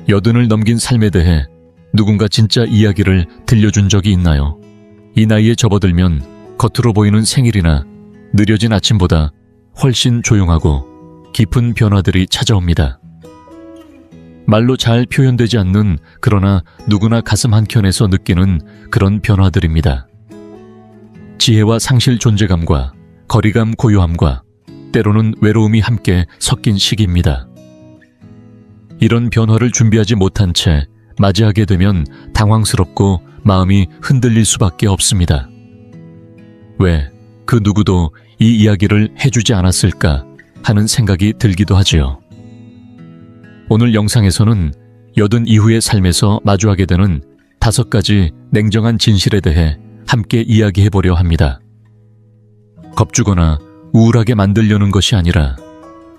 여든을 넘긴 삶에 대해 누군가 진짜 이야기를 들려준 적이 있나요? 이 나이에 접어들면 겉으로 보이는 생일이나 느려진 아침보다 훨씬 조용하고 깊은 변화들이 찾아옵니다. 말로 잘 표현되지 않는, 그러나 누구나 가슴 한켠에서 느끼는 그런 변화들입니다. 지혜와 상실 존재감과 거리감 고요함과 때로는 외로움이 함께 섞인 시기입니다. 이런 변화를 준비하지 못한 채 맞이하게 되면 당황스럽고 마음이 흔들릴 수밖에 없습니다. 왜 그 누구도 이 이야기를 해주지 않았을까 하는 생각이 들기도 하지요. 오늘 영상에서는 여든 이후의 삶에서 마주하게 되는 5가지 냉정한 진실에 대해 함께 이야기해보려 합니다. 겁주거나 우울하게 만들려는 것이 아니라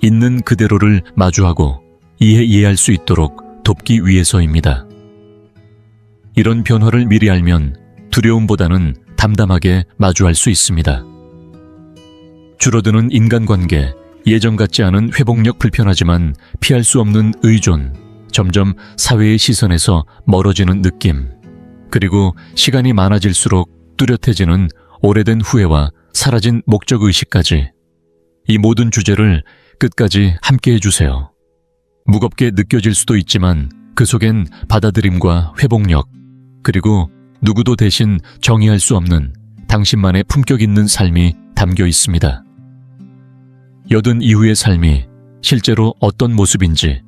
있는 그대로를 마주하고 이해할 수 있도록 돕기 위해서입니다. 이런 변화를 미리 알면 두려움보다는 담담하게 마주할 수 있습니다. 줄어드는 인간관계, 예전 같지 않은 회복력, 불편하지만 피할 수 없는 의존, 점점 사회의 시선에서 멀어지는 느낌, 그리고 시간이 많아질수록 뚜렷해지는 오래된 후회와 사라진 목적의식까지, 이 모든 주제를 끝까지 함께 해주세요. 무겁게 느껴질 수도 있지만 그 속엔 받아들임과 회복력, 그리고 누구도 대신 정의할 수 없는 당신만의 품격 있는 삶이 담겨 있습니다. 여든 이후의 삶이 실제로 어떤 모습인지,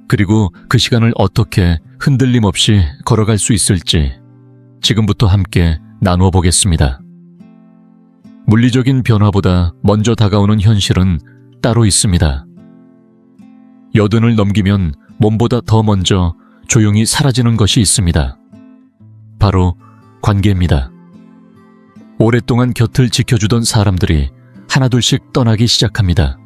그리고 그 시간을 어떻게 흔들림 없이 걸어갈 수 있을지 지금부터 함께 나누어 보겠습니다. 물리적인 변화보다 먼저 다가오는 현실은 따로 있습니다. 여든을 넘기면 몸보다 더 먼저 조용히 사라지는 것이 있습니다. 바로 관계입니다. 오랫동안 곁을 지켜주던 사람들이 하나둘씩 떠나기 시작합니다.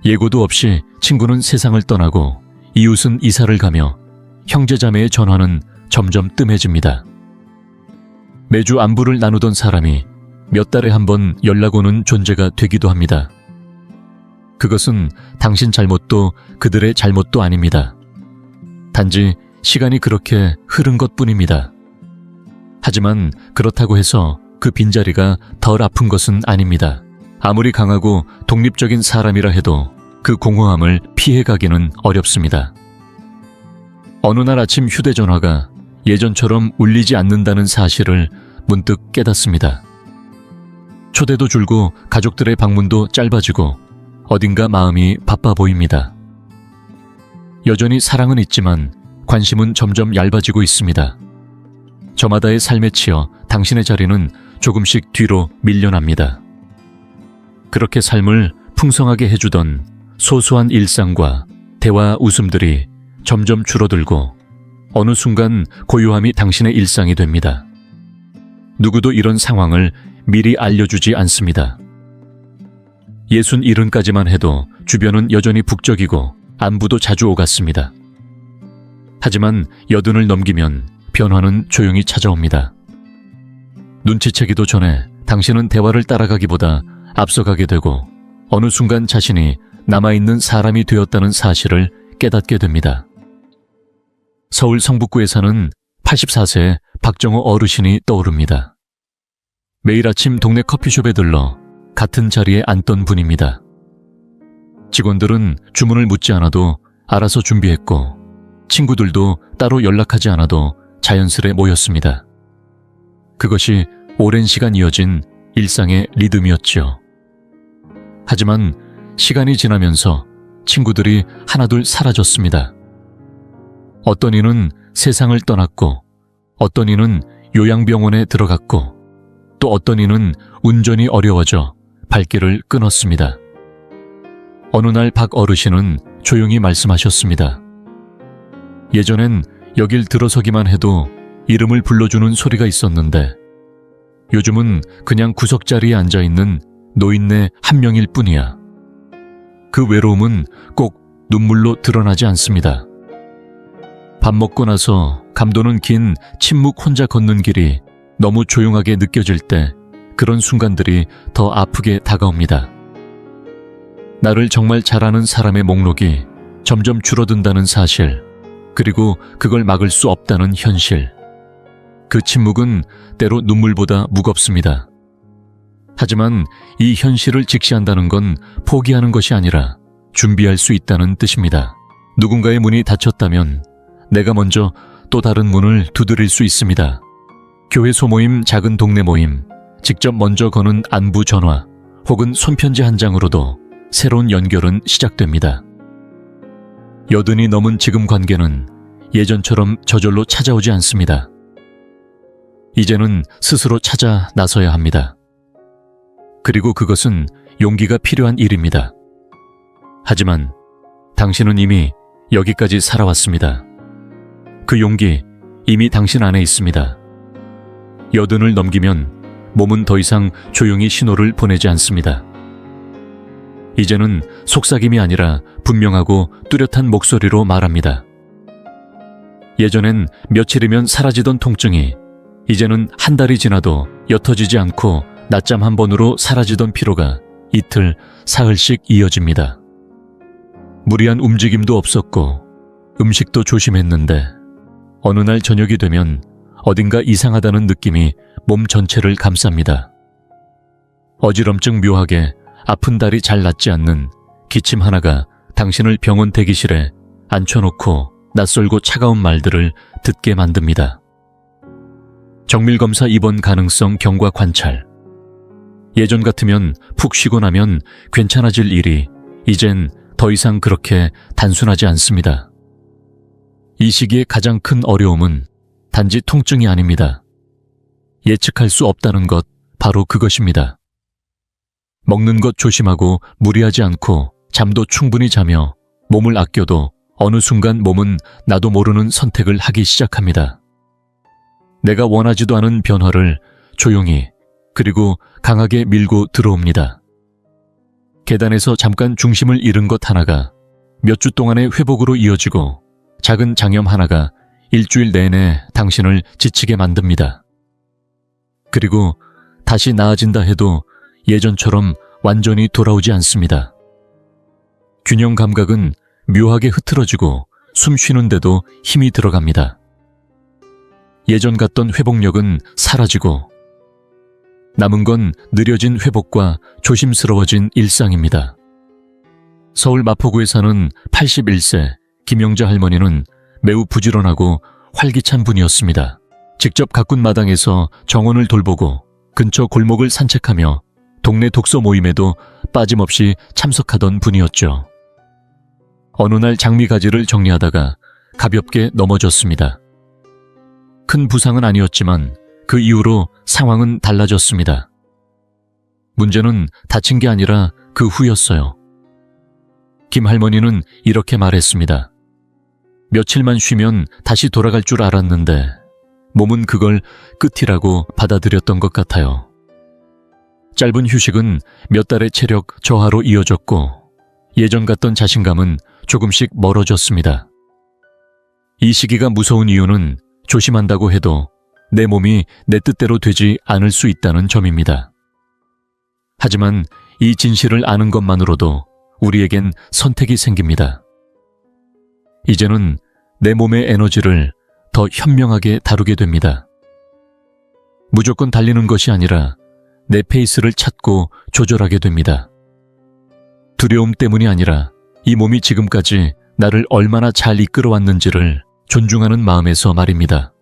예고도 없이 친구는 세상을 떠나고 이웃은 이사를 가며 형제자매의 전화는 점점 뜸해집니다. 매주 안부를 나누던 사람이 몇 달에 한 번 연락 오는 존재가 되기도 합니다. 그것은 당신 잘못도 그들의 잘못도 아닙니다. 단지 시간이 그렇게 흐른 것뿐입니다. 하지만 그렇다고 해서 그 빈자리가 덜 아픈 것은 아닙니다. 아무리 강하고 독립적인 사람이라 해도 그 공허함을 피해가기는 어렵습니다. 어느 날 아침 휴대전화가 예전처럼 울리지 않는다는 사실을 문득 깨닫습니다. 초대도 줄고 가족들의 방문도 짧아지고 어딘가 마음이 바빠 보입니다. 여전히 사랑은 있지만 관심은 점점 얇아지고 있습니다. 저마다의 삶에 치여 당신의 자리는 조금씩 뒤로 밀려납니다. 그렇게 삶을 풍성하게 해주던 소소한 일상과 대화, 웃음들이 점점 줄어들고 어느 순간 고요함이 당신의 일상이 됩니다. 누구도 이런 상황을 미리 알려주지 않습니다. 67까지만 해도 주변은 여전히 북적이고 안부도 자주 오갔습니다. 하지만 여든을 넘기면 변화는 조용히 찾아옵니다. 눈치채기도 전에 당신은 대화를 따라가기보다 앞서가게 되고 어느 순간 자신이 남아있는 사람이 되었다는 사실을 깨닫게 됩니다. 서울 성북구에 사는 84세 박정호 어르신이 떠오릅니다. 매일 아침 동네 커피숍에 들러 같은 자리에 앉던 분입니다. 직원들은 주문을 묻지 않아도 알아서 준비했고 친구들도 따로 연락하지 않아도 자연스레 모였습니다. 그것이 오랜 시간 이어진 일상의 리듬이었죠. 하지만 시간이 지나면서 친구들이 하나둘 사라졌습니다. 어떤 이는 세상을 떠났고 어떤 이는 요양병원에 들어갔고 또 어떤 이는 운전이 어려워져 발길을 끊었습니다. 어느 날 박 어르신은 조용히 말씀하셨습니다. 예전엔 여길 들어서기만 해도 이름을 불러주는 소리가 있었는데 요즘은 그냥 구석자리에 앉아있는 노인네 한 명일 뿐이야. 그 외로움은 꼭 눈물로 드러나지 않습니다. 밥 먹고 나서 감도는 긴 침묵 혼자 걷는 길이 너무 조용하게 느껴질 때 그런 순간들이 더 아프게 다가옵니다. 나를 정말 잘 아는 사람의 목록이 점점 줄어든다는 사실, 그리고 그걸 막을 수 없다는 현실. 그 침묵은 때로 눈물보다 무겁습니다. 하지만 이 현실을 직시한다는 건 포기하는 것이 아니라 준비할 수 있다는 뜻입니다. 누군가의 문이 닫혔다면 내가 먼저 또 다른 문을 두드릴 수 있습니다. 교회 소모임, 작은 동네 모임, 직접 먼저 거는 안부 전화, 혹은 손편지 한 장으로도 새로운 연결은 시작됩니다. 여든이 넘은 지금 관계는 예전처럼 저절로 찾아오지 않습니다. 이제는 스스로 찾아 나서야 합니다. 그리고 그것은 용기가 필요한 일입니다. 하지만 당신은 이미 여기까지 살아왔습니다. 그 용기 이미 당신 안에 있습니다. 여든을 넘기면 몸은 더 이상 조용히 신호를 보내지 않습니다. 이제는 속삭임이 아니라 분명하고 뚜렷한 목소리로 말합니다. 예전엔 며칠이면 사라지던 통증이 이제는 한 달이 지나도 옅어지지 않고 낮잠 한 번으로 사라지던 피로가 이틀, 사흘씩 이어집니다. 무리한 움직임도 없었고 음식도 조심했는데 어느 날 저녁이 되면 어딘가 이상하다는 느낌이 몸 전체를 감쌉니다. 어지럼증 묘하게 아픈 다리 잘 낫지 않는 기침 하나가 당신을 병원 대기실에 앉혀놓고 낯설고 차가운 말들을 듣게 만듭니다. 정밀검사 입원 가능성 경과 관찰. 예전 같으면 푹 쉬고 나면 괜찮아질 일이 이젠 더 이상 그렇게 단순하지 않습니다. 이 시기의 가장 큰 어려움은 단지 통증이 아닙니다. 예측할 수 없다는 것, 바로 그것입니다. 먹는 것 조심하고 무리하지 않고 잠도 충분히 자며 몸을 아껴도 어느 순간 몸은 나도 모르는 선택을 하기 시작합니다. 내가 원하지도 않은 변화를 조용히 그리고 강하게 밀고 들어옵니다. 계단에서 잠깐 중심을 잃은 것 하나가 몇 주 동안의 회복으로 이어지고 작은 장염 하나가 일주일 내내 당신을 지치게 만듭니다. 그리고 다시 나아진다 해도 예전처럼 완전히 돌아오지 않습니다. 균형 감각은 묘하게 흐트러지고 숨 쉬는데도 힘이 들어갑니다. 예전 같던 회복력은 사라지고 남은 건 느려진 회복과 조심스러워진 일상입니다. 서울 마포구에 사는 81세 김영자 할머니는 매우 부지런하고 활기찬 분이었습니다. 직접 가꾼 마당에서 정원을 돌보고 근처 골목을 산책하며 동네 독서 모임에도 빠짐없이 참석하던 분이었죠. 어느 날 장미가지를 정리하다가 가볍게 넘어졌습니다. 큰 부상은 아니었지만 그 이후로 상황은 달라졌습니다. 문제는 다친 게 아니라 그 후였어요. 김 할머니는 이렇게 말했습니다. 며칠만 쉬면 다시 돌아갈 줄 알았는데 몸은 그걸 끝이라고 받아들였던 것 같아요. 짧은 휴식은 몇 달의 체력 저하로 이어졌고 예전 같던 자신감은 조금씩 멀어졌습니다. 이 시기가 무서운 이유는 조심한다고 해도 내 몸이 내 뜻대로 되지 않을 수 있다는 점입니다. 하지만 이 진실을 아는 것만으로도 우리에겐 선택이 생깁니다. 이제는 내 몸의 에너지를 더 현명하게 다루게 됩니다. 무조건 달리는 것이 아니라 내 페이스를 찾고 조절하게 됩니다. 두려움 때문이 아니라 이 몸이 지금까지 나를 얼마나 잘 이끌어왔는지를 존중하는 마음에서 말입니다.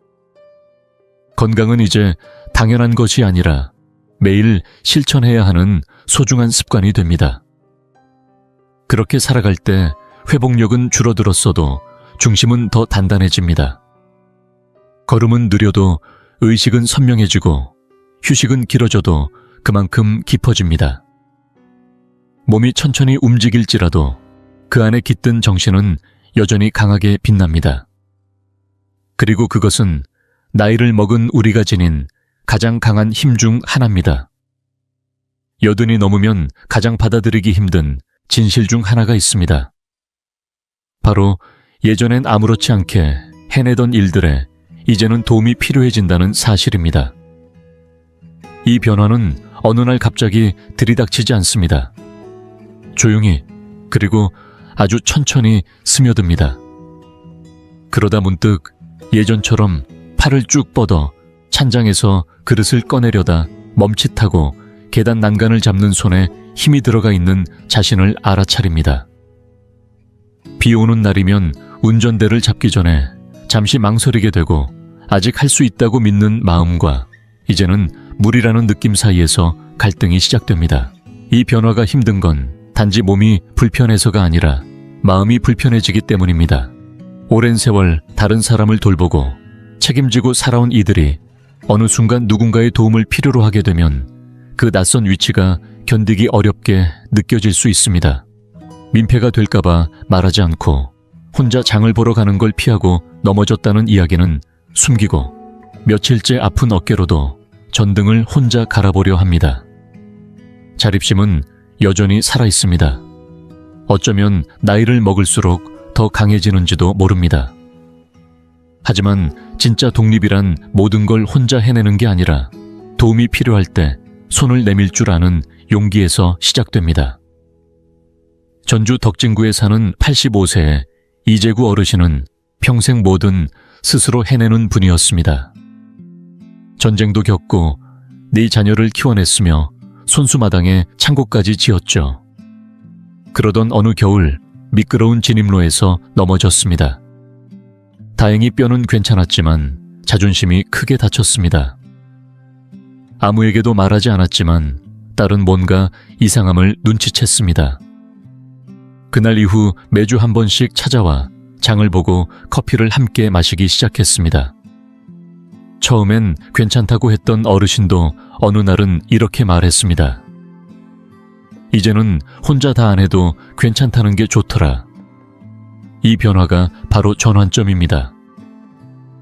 건강은 이제 당연한 것이 아니라 매일 실천해야 하는 소중한 습관이 됩니다. 그렇게 살아갈 때 회복력은 줄어들었어도 중심은 더 단단해집니다. 걸음은 느려도 의식은 선명해지고 휴식은 길어져도 그만큼 깊어집니다. 몸이 천천히 움직일지라도 그 안에 깃든 정신은 여전히 강하게 빛납니다. 그리고 그것은 나이를 먹은 우리가 지닌 가장 강한 힘 중 하나입니다. 여든이 넘으면 가장 받아들이기 힘든 진실 중 하나가 있습니다. 바로 예전엔 아무렇지 않게 해내던 일들에 이제는 도움이 필요해진다는 사실입니다. 이 변화는 어느 날 갑자기 들이닥치지 않습니다. 조용히 그리고 아주 천천히 스며듭니다. 그러다 문득 예전처럼 팔을 쭉 뻗어 찬장에서 그릇을 꺼내려다 멈칫하고 계단 난간을 잡는 손에 힘이 들어가 있는 자신을 알아차립니다. 비 오는 날이면 운전대를 잡기 전에 잠시 망설이게 되고 아직 할 수 있다고 믿는 마음과 이제는 무리라는 느낌 사이에서 갈등이 시작됩니다. 이 변화가 힘든 건 단지 몸이 불편해서가 아니라 마음이 불편해지기 때문입니다. 오랜 세월 다른 사람을 돌보고 책임지고 살아온 이들이 어느 순간 누군가의 도움을 필요로 하게 되면 그 낯선 위치가 견디기 어렵게 느껴질 수 있습니다. 민폐가 될까봐 말하지 않고 혼자 장을 보러 가는 걸 피하고 넘어졌다는 이야기는 숨기고 며칠째 아픈 어깨로도 전등을 혼자 갈아보려 합니다. 자립심은 여전히 살아있습니다. 어쩌면 나이를 먹을수록 더 강해지는지도 모릅니다. 하지만 진짜 독립이란 모든 걸 혼자 해내는 게 아니라 도움이 필요할 때 손을 내밀 줄 아는 용기에서 시작됩니다. 전주 덕진구에 사는 85세의 이재구 어르신은 평생 뭐든 스스로 해내는 분이었습니다. 전쟁도 겪고 4자녀를 키워냈으며 손수마당에 창고까지 지었죠. 그러던 어느 겨울 미끄러운 진입로에서 넘어졌습니다. 다행히 뼈는 괜찮았지만 자존심이 크게 다쳤습니다. 아무에게도 말하지 않았지만 딸은 뭔가 이상함을 눈치챘습니다. 그날 이후 매주 한 번씩 찾아와 장을 보고 커피를 함께 마시기 시작했습니다. 처음엔 괜찮다고 했던 어르신도 어느 날은 이렇게 말했습니다. 이제는 혼자 다 안 해도 괜찮다는 게 좋더라. 이 변화가 바로 전환점입니다.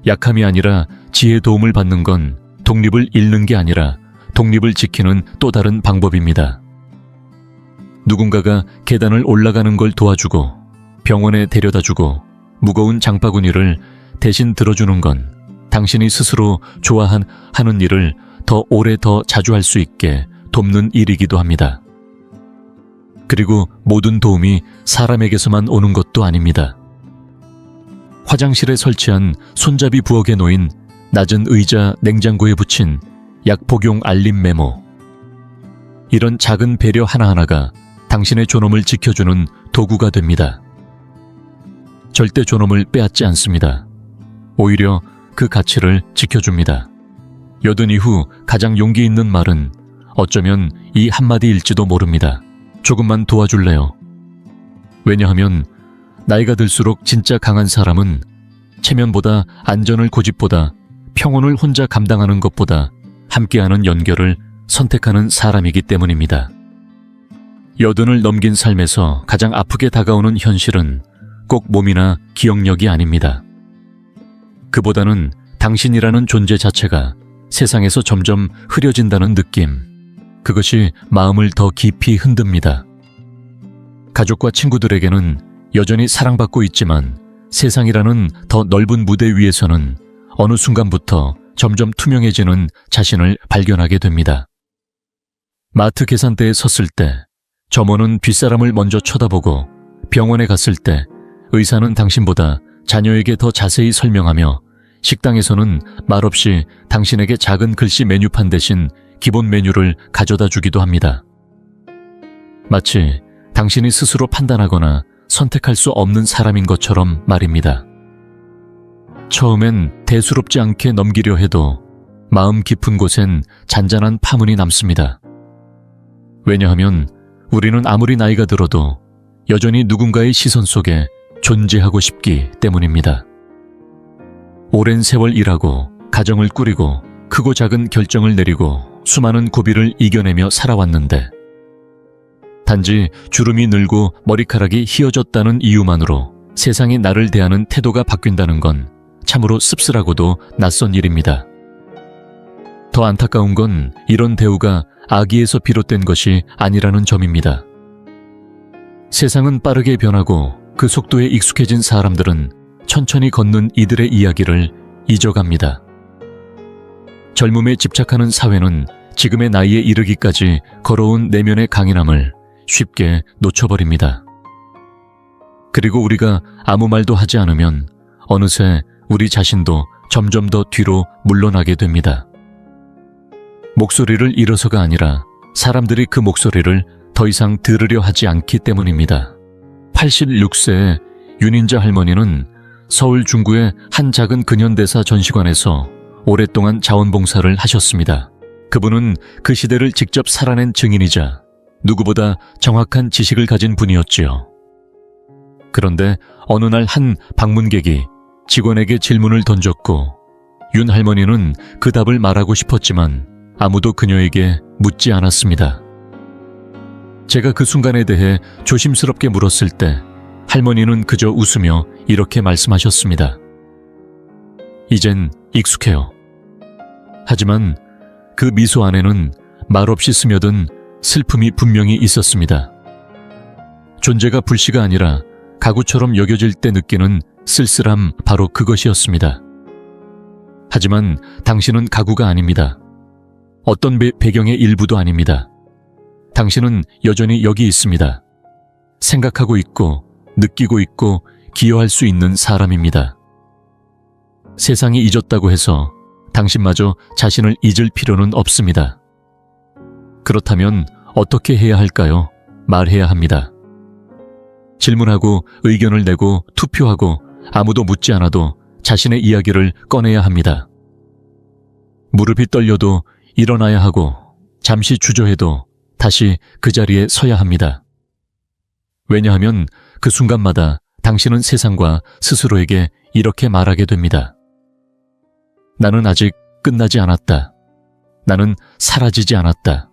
약함이 아니라 지혜의 도움을 받는 건 독립을 잃는 게 아니라 독립을 지키는 또 다른 방법입니다. 누군가가 계단을 올라가는 걸 도와주고 병원에 데려다주고 무거운 장바구니를 대신 들어주는 건 당신이 스스로 하는 일을 더 오래 더 자주 할 수 있게 돕는 일이기도 합니다. 그리고 모든 도움이 사람에게서만 오는 것도 아닙니다. 화장실에 설치한 손잡이 부엌에 놓인 낮은 의자 냉장고에 붙인 약 복용 알림 메모. 이런 작은 배려 하나하나가 당신의 존엄을 지켜주는 도구가 됩니다. 절대 존엄을 빼앗지 않습니다. 오히려 그 가치를 지켜줍니다. 여든 이후 가장 용기 있는 말은 어쩌면 이 한마디일지도 모릅니다. 조금만 도와줄래요? 왜냐하면 나이가 들수록 진짜 강한 사람은 체면보다 안전을 고집보다 평온을 혼자 감당하는 것보다 함께하는 연결을 선택하는 사람이기 때문입니다. 여든을 넘긴 삶에서 가장 아프게 다가오는 현실은 꼭 몸이나 기억력이 아닙니다. 그보다는 당신이라는 존재 자체가 세상에서 점점 흐려진다는 느낌. 그것이 마음을 더 깊이 흔듭니다. 가족과 친구들에게는 여전히 사랑받고 있지만 세상이라는 더 넓은 무대 위에서는 어느 순간부터 점점 투명해지는 자신을 발견하게 됩니다. 마트 계산대에 섰을 때 점원은 뒷사람을 먼저 쳐다보고 병원에 갔을 때 의사는 당신보다 자녀에게 더 자세히 설명하며 식당에서는 말없이 당신에게 작은 글씨 메뉴판 대신 기본 메뉴를 가져다 주기도 합니다. 마치 당신이 스스로 판단하거나 선택할 수 없는 사람인 것처럼 말입니다. 처음엔 대수롭지 않게 넘기려 해도 마음 깊은 곳엔 잔잔한 파문이 남습니다. 왜냐하면 우리는 아무리 나이가 들어도 여전히 누군가의 시선 속에 존재하고 싶기 때문입니다. 오랜 세월 일하고 가정을 꾸리고 크고 작은 결정을 내리고 수많은 고비를 이겨내며 살아왔는데 단지 주름이 늘고 머리카락이 휘어졌다는 이유만으로 세상이 나를 대하는 태도가 바뀐다는 건 참으로 씁쓸하고도 낯선 일입니다. 더 안타까운 건 이런 대우가 악의에서 비롯된 것이 아니라는 점입니다. 세상은 빠르게 변하고 그 속도에 익숙해진 사람들은 천천히 걷는 이들의 이야기를 잊어갑니다. 젊음에 집착하는 사회는 지금의 나이에 이르기까지 걸어온 내면의 강인함을 쉽게 놓쳐버립니다. 그리고 우리가 아무 말도 하지 않으면 어느새 우리 자신도 점점 더 뒤로 물러나게 됩니다. 목소리를 잃어서가 아니라 사람들이 그 목소리를 더 이상 들으려 하지 않기 때문입니다. 86세의 윤인자 할머니는 서울 중구의 한 작은 근현대사 전시관에서 오랫동안 자원봉사를 하셨습니다. 그분은 그 시대를 직접 살아낸 증인이자 누구보다 정확한 지식을 가진 분이었지요. 그런데 어느 날 한 방문객이 직원에게 질문을 던졌고 윤 할머니는 그 답을 말하고 싶었지만 아무도 그녀에게 묻지 않았습니다. 제가 그 순간에 대해 조심스럽게 물었을 때 할머니는 그저 웃으며 이렇게 말씀하셨습니다. 이젠 익숙해요. 하지만 그 미소 안에는 말없이 스며든 슬픔이 분명히 있었습니다. 존재가 불씨가 아니라 가구처럼 여겨질 때 느끼는 쓸쓸함, 바로 그것이었습니다. 하지만 당신은 가구가 아닙니다. 어떤 배경의 일부도 아닙니다. 당신은 여전히 여기 있습니다. 생각하고 있고 느끼고 있고 기여할 수 있는 사람입니다. 세상이 잊었다고 해서 당신마저 자신을 잊을 필요는 없습니다. 그렇다면 어떻게 해야 할까요? 말해야 합니다. 질문하고 의견을 내고 투표하고 아무도 묻지 않아도 자신의 이야기를 꺼내야 합니다. 무릎이 떨려도 일어나야 하고 잠시 주저해도 다시 그 자리에 서야 합니다. 왜냐하면 그 순간마다 당신은 세상과 스스로에게 이렇게 말하게 됩니다. 나는 아직 끝나지 않았다. 나는 사라지지 않았다.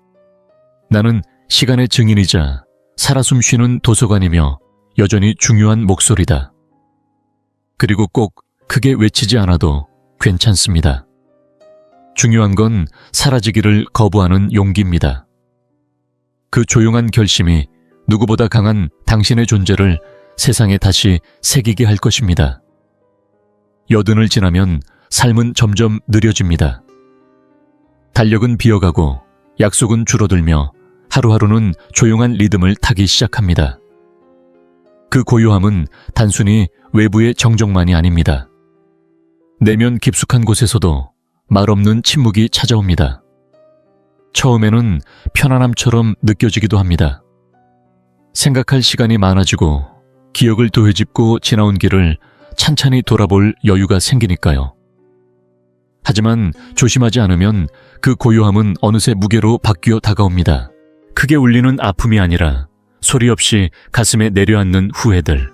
나는 시간의 증인이자 살아 숨쉬는 도서관이며 여전히 중요한 목소리다. 그리고 꼭 크게 외치지 않아도 괜찮습니다. 중요한 건 사라지기를 거부하는 용기입니다. 그 조용한 결심이 누구보다 강한 당신의 존재를 세상에 다시 새기게 할 것입니다. 여든을 지나면 삶은 점점 느려집니다. 달력은 비어가고 약속은 줄어들며 하루하루는 조용한 리듬을 타기 시작합니다. 그 고요함은 단순히 외부의 정적만이 아닙니다. 내면 깊숙한 곳에서도 말없는 침묵이 찾아옵니다. 처음에는 편안함처럼 느껴지기도 합니다. 생각할 시간이 많아지고 기억을 되짚고 지나온 길을 찬찬히 돌아볼 여유가 생기니까요. 하지만 조심하지 않으면 그 고요함은 어느새 무게로 바뀌어 다가옵니다. 크게 울리는 아픔이 아니라 소리 없이 가슴에 내려앉는 후회들.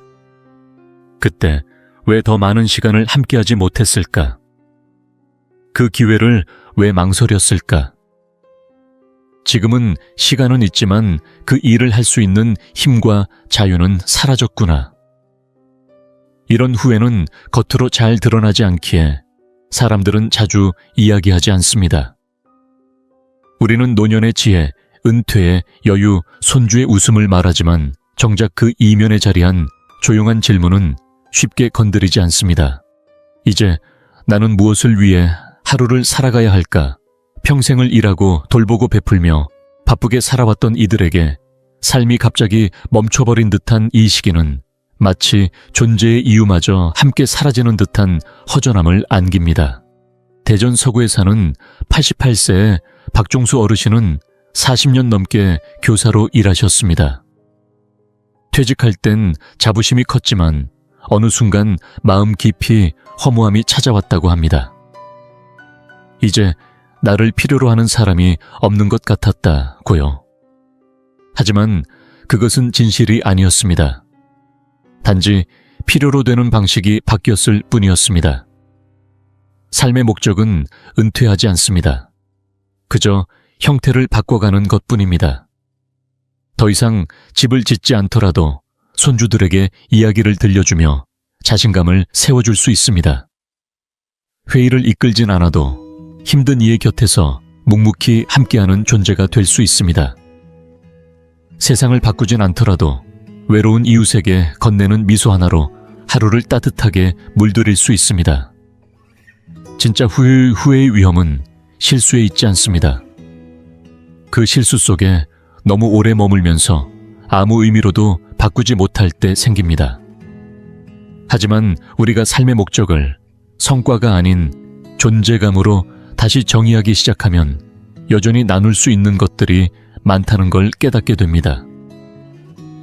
그때 왜 더 많은 시간을 함께하지 못했을까? 그 기회를 왜 망설였을까? 지금은 시간은 있지만 그 일을 할 수 있는 힘과 자유는 사라졌구나. 이런 후회는 겉으로 잘 드러나지 않기에 사람들은 자주 이야기하지 않습니다. 우리는 노년의 지혜, 은퇴의 여유, 손주의 웃음을 말하지만 정작 그 이면에 자리한 조용한 질문은 쉽게 건드리지 않습니다. 이제 나는 무엇을 위해 하루를 살아가야 할까? 평생을 일하고 돌보고 베풀며 바쁘게 살아왔던 이들에게 삶이 갑자기 멈춰버린 듯한 이 시기는 마치 존재의 이유마저 함께 사라지는 듯한 허전함을 안깁니다. 대전 서구에 사는 88세의 박종수 어르신은 40년 넘게 교사로 일하셨습니다. 퇴직할 땐 자부심이 컸지만 어느 순간 마음 깊이 허무함이 찾아왔다고 합니다. 이제 나를 필요로 하는 사람이 없는 것 같았다고요. 하지만 그것은 진실이 아니었습니다. 단지 필요로 되는 방식이 바뀌었을 뿐이었습니다. 삶의 목적은 은퇴하지 않습니다. 그저 형태를 바꿔가는 것뿐입니다. 더 이상 집을 짓지 않더라도 손주들에게 이야기를 들려주며 자신감을 세워줄 수 있습니다. 회의를 이끌진 않아도 힘든 이의 곁에서 묵묵히 함께하는 존재가 될 수 있습니다. 세상을 바꾸진 않더라도 외로운 이웃에게 건네는 미소 하나로 하루를 따뜻하게 물들일 수 있습니다. 진짜 후회의 위험은 실수에 있지 않습니다. 그 실수 속에 너무 오래 머물면서 아무 의미로도 바꾸지 못할 때 생깁니다. 하지만 우리가 삶의 목적을 성과가 아닌 존재감으로 다시 정의하기 시작하면 여전히 나눌 수 있는 것들이 많다는 걸 깨닫게 됩니다.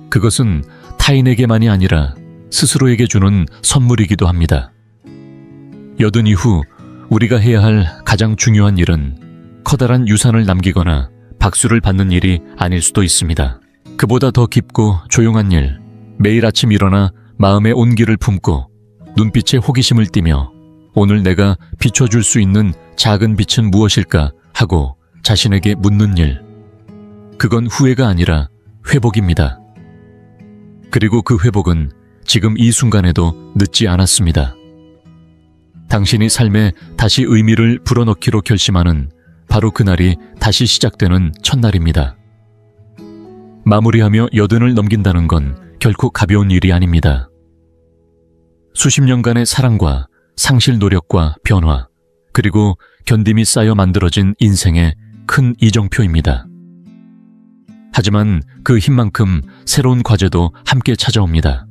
그것은 타인에게만이 아니라 스스로에게 주는 선물이기도 합니다. 여든 이후 우리가 해야 할 가장 중요한 일은 커다란 유산을 남기거나 박수를 받는 일이 아닐 수도 있습니다. 그보다 더 깊고 조용한 일, 매일 아침 일어나 마음의 온기를 품고 눈빛에 호기심을 띠며 오늘 내가 비춰줄 수 있는 작은 빛은 무엇일까 하고 자신에게 묻는 일. 그건 후회가 아니라 회복입니다. 그리고 그 회복은 지금 이 순간에도 늦지 않았습니다. 당신이 삶에 다시 의미를 불어넣기로 결심하는 바로 그날이 다시 시작되는 첫날입니다. 마무리하며 여든을 넘긴다는 건 결코 가벼운 일이 아닙니다. 수십 년간의 사랑과 상실 노력과 변화, 그리고 견딤이 쌓여 만들어진 인생의 큰 이정표입니다. 하지만 그 힘만큼 새로운 과제도 함께 찾아옵니다.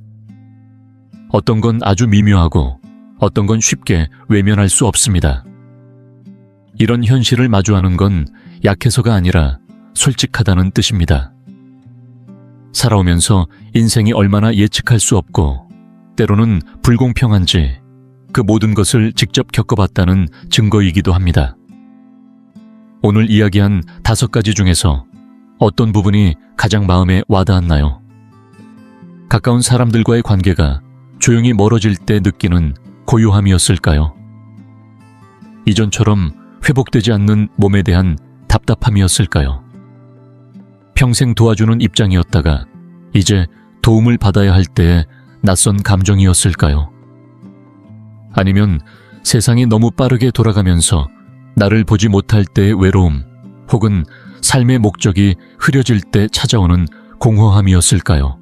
어떤 건 아주 미묘하고 어떤 건 쉽게 외면할 수 없습니다. 이런 현실을 마주하는 건 약해서가 아니라 솔직하다는 뜻입니다. 살아오면서 인생이 얼마나 예측할 수 없고 때로는 불공평한지 그 모든 것을 직접 겪어봤다는 증거이기도 합니다. 오늘 이야기한 5가지 중에서 어떤 부분이 가장 마음에 와닿았나요? 가까운 사람들과의 관계가 조용히 멀어질 때 느끼는 고요함이었을까요? 이전처럼 회복되지 않는 몸에 대한 답답함이었을까요? 평생 도와주는 입장이었다가 이제 도움을 받아야 할 때의 낯선 감정이었을까요? 아니면 세상이 너무 빠르게 돌아가면서 나를 보지 못할 때의 외로움, 혹은 삶의 목적이 흐려질 때 찾아오는 공허함이었을까요?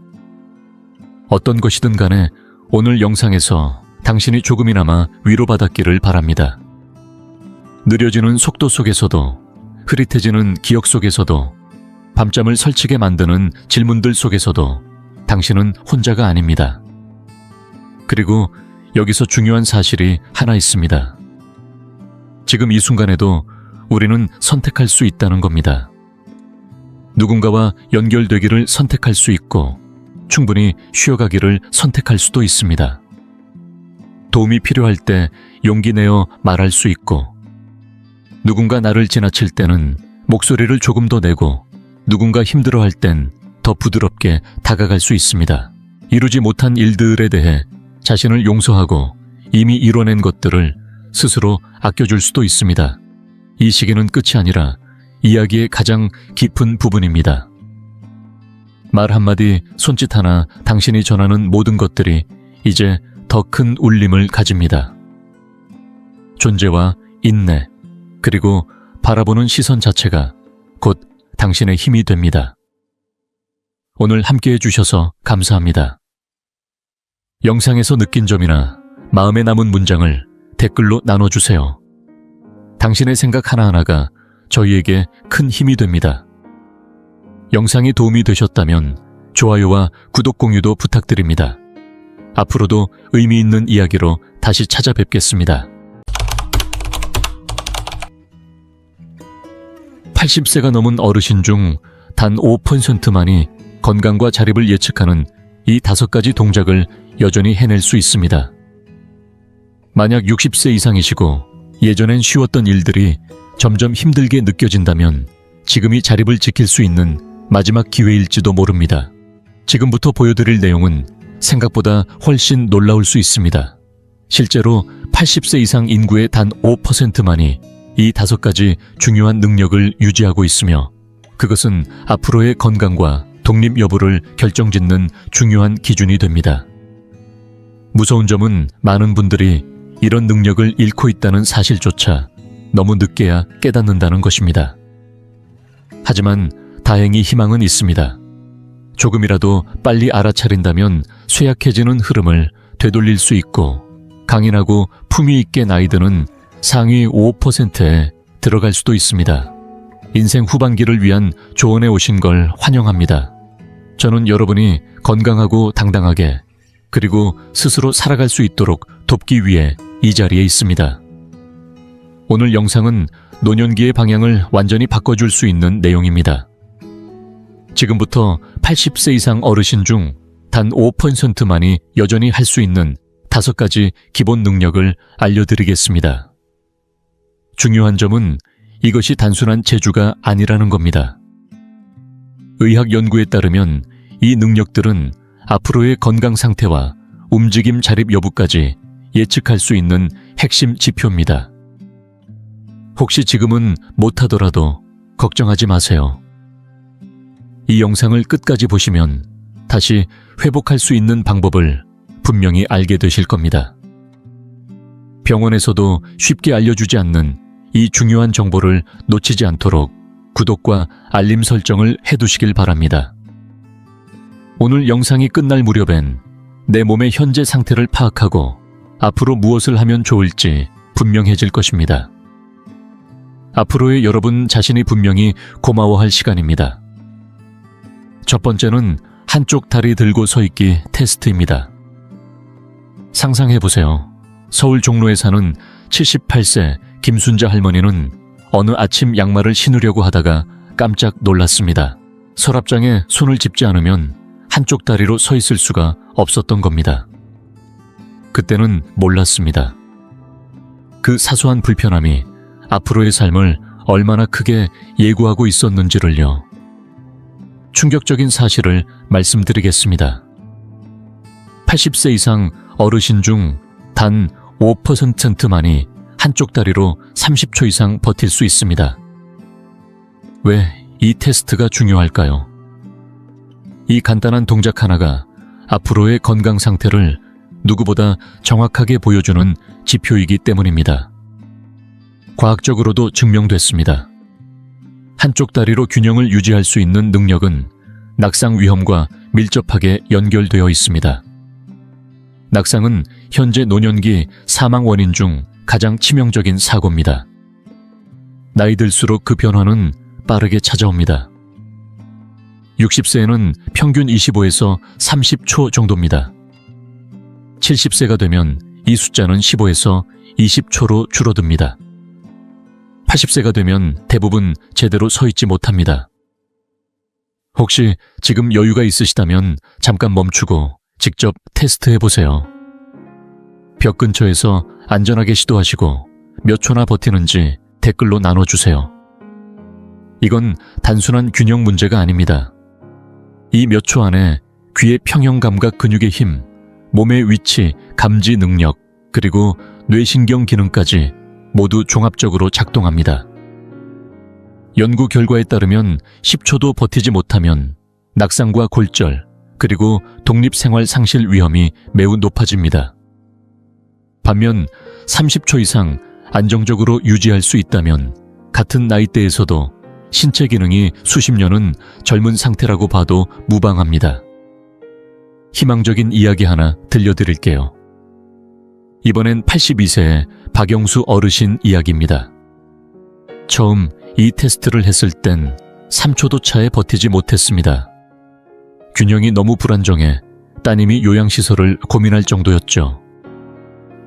어떤 것이든 간에 오늘 영상에서 당신이 조금이나마 위로받았기를 바랍니다. 느려지는 속도 속에서도, 흐릿해지는 기억 속에서도, 밤잠을 설치게 만드는 질문들 속에서도 당신은 혼자가 아닙니다. 그리고 여기서 중요한 사실이 하나 있습니다. 지금 이 순간에도 우리는 선택할 수 있다는 겁니다. 누군가와 연결되기를 선택할 수 있고 충분히 쉬어가기를 선택할 수도 있습니다. 도움이 필요할 때 용기 내어 말할 수 있고, 누군가 나를 지나칠 때는 목소리를 조금 더 내고, 누군가 힘들어할 땐 더 부드럽게 다가갈 수 있습니다. 이루지 못한 일들에 대해 자신을 용서하고 이미 이뤄낸 것들을 스스로 아껴줄 수도 있습니다. 이 시기는 끝이 아니라 이야기의 가장 깊은 부분입니다. 말 한마디, 손짓 하나, 당신이 전하는 모든 것들이 이제 더 큰 울림을 가집니다. 존재와 인내, 그리고 바라보는 시선 자체가 곧 당신의 힘이 됩니다. 오늘 함께해 주셔서 감사합니다. 영상에서 느낀 점이나 마음에 남은 문장을 댓글로 나눠주세요. 당신의 생각 하나하나가 저희에게 큰 힘이 됩니다. 영상이 도움이 되셨다면 좋아요와 구독 공유도 부탁드립니다. 앞으로도 의미 있는 이야기로 다시 찾아뵙겠습니다. 80세가 넘은 어르신 중 단 5%만이 건강과 자립을 예측하는 이 5가지 동작을 여전히 해낼 수 있습니다. 만약 60세 이상이시고 예전엔 쉬웠던 일들이 점점 힘들게 느껴진다면 지금이 자립을 지킬 수 있는 마지막 기회일지도 모릅니다. 지금부터 보여드릴 내용은 생각보다 훨씬 놀라울 수 있습니다. 실제로 80세 이상 인구의 단 5%만이 이 5가지 중요한 능력을 유지하고 있으며, 그것은 앞으로의 건강과 독립 여부를 결정짓는 중요한 기준이 됩니다. 무서운 점은 많은 분들이 이런 능력을 잃고 있다는 사실조차 너무 늦게야 깨닫는다는 것입니다. 하지만 다행히 희망은 있습니다. 조금이라도 빨리 알아차린다면 쇠약해지는 흐름을 되돌릴 수 있고, 강인하고 품위 있게 나이 드는 상위 5%에 들어갈 수도 있습니다. 인생 후반기를 위한 조언에 오신 걸 환영합니다. 저는 여러분이 건강하고 당당하게, 그리고 스스로 살아갈 수 있도록 돕기 위해 이 자리에 있습니다. 오늘 영상은 노년기의 방향을 완전히 바꿔줄 수 있는 내용입니다. 지금부터 80세 이상 어르신 중 단 5%만이 여전히 할 수 있는 5가지 기본 능력을 알려드리겠습니다. 중요한 점은 이것이 단순한 재주가 아니라는 겁니다. 의학 연구에 따르면 이 능력들은 앞으로의 건강 상태와 움직임 자립 여부까지 예측할 수 있는 핵심 지표입니다. 혹시 지금은 못하더라도 걱정하지 마세요. 이 영상을 끝까지 보시면 다시 회복할 수 있는 방법을 분명히 알게 되실 겁니다. 병원에서도 쉽게 알려주지 않는 이 중요한 정보를 놓치지 않도록 구독과 알림 설정을 해두시길 바랍니다. 오늘 영상이 끝날 무렵엔 내 몸의 현재 상태를 파악하고 앞으로 무엇을 하면 좋을지 분명해질 것입니다. 앞으로의 여러분 자신이 분명히 고마워할 시간입니다. 첫 번째는 한쪽 다리 들고 서 있기 테스트입니다. 상상해보세요. 서울 종로에 사는 78세 김순자 할머니는 어느 아침 양말을 신으려고 하다가 깜짝 놀랐습니다. 서랍장에 손을 짚지 않으면 한쪽 다리로 서 있을 수가 없었던 겁니다. 그때는 몰랐습니다. 그 사소한 불편함이 앞으로의 삶을 얼마나 크게 예고하고 있었는지를요. 충격적인 사실을 말씀드리겠습니다. 80세 이상 어르신 중 단 5%만이 한쪽 다리로 30초 이상 버틸 수 있습니다. 왜 이 테스트가 중요할까요? 이 간단한 동작 하나가 앞으로의 건강 상태를 누구보다 정확하게 보여주는 지표이기 때문입니다. 과학적으로도 증명됐습니다. 한쪽 다리로 균형을 유지할 수 있는 능력은 낙상 위험과 밀접하게 연결되어 있습니다. 낙상은 현재 노년기 사망 원인 중 가장 치명적인 사고입니다. 나이 들수록 그 변화는 빠르게 찾아옵니다. 60세에는 평균 25에서 30초 정도입니다. 70세가 되면 이 숫자는 15에서 20초로 줄어듭니다. 80세가 되면 대부분 제대로 서 있지 못합니다. 혹시 지금 여유가 있으시다면 잠깐 멈추고 직접 테스트해보세요. 벽 근처에서 안전하게 시도하시고 몇 초나 버티는지 댓글로 나눠주세요. 이건 단순한 균형 문제가 아닙니다. 이 몇 초 안에 귀의 평형감각 근육의 힘, 몸의 위치, 감지 능력, 그리고 뇌신경 기능까지 모두 종합적으로 작동합니다. 연구 결과에 따르면 10초도 버티지 못하면 낙상과 골절, 그리고 독립생활 상실 위험이 매우 높아집니다. 반면 30초 이상 안정적으로 유지할 수 있다면 같은 나이대에서도 신체 기능이 수십 년은 젊은 상태라고 봐도 무방합니다. 희망적인 이야기 하나 들려드릴게요. 이번엔 82세의 박영수 어르신 이야기입니다. 처음 이 테스트를 했을 땐 3초도 차에 버티지 못했습니다. 균형이 너무 불안정해 따님이 요양시설을 고민할 정도였죠.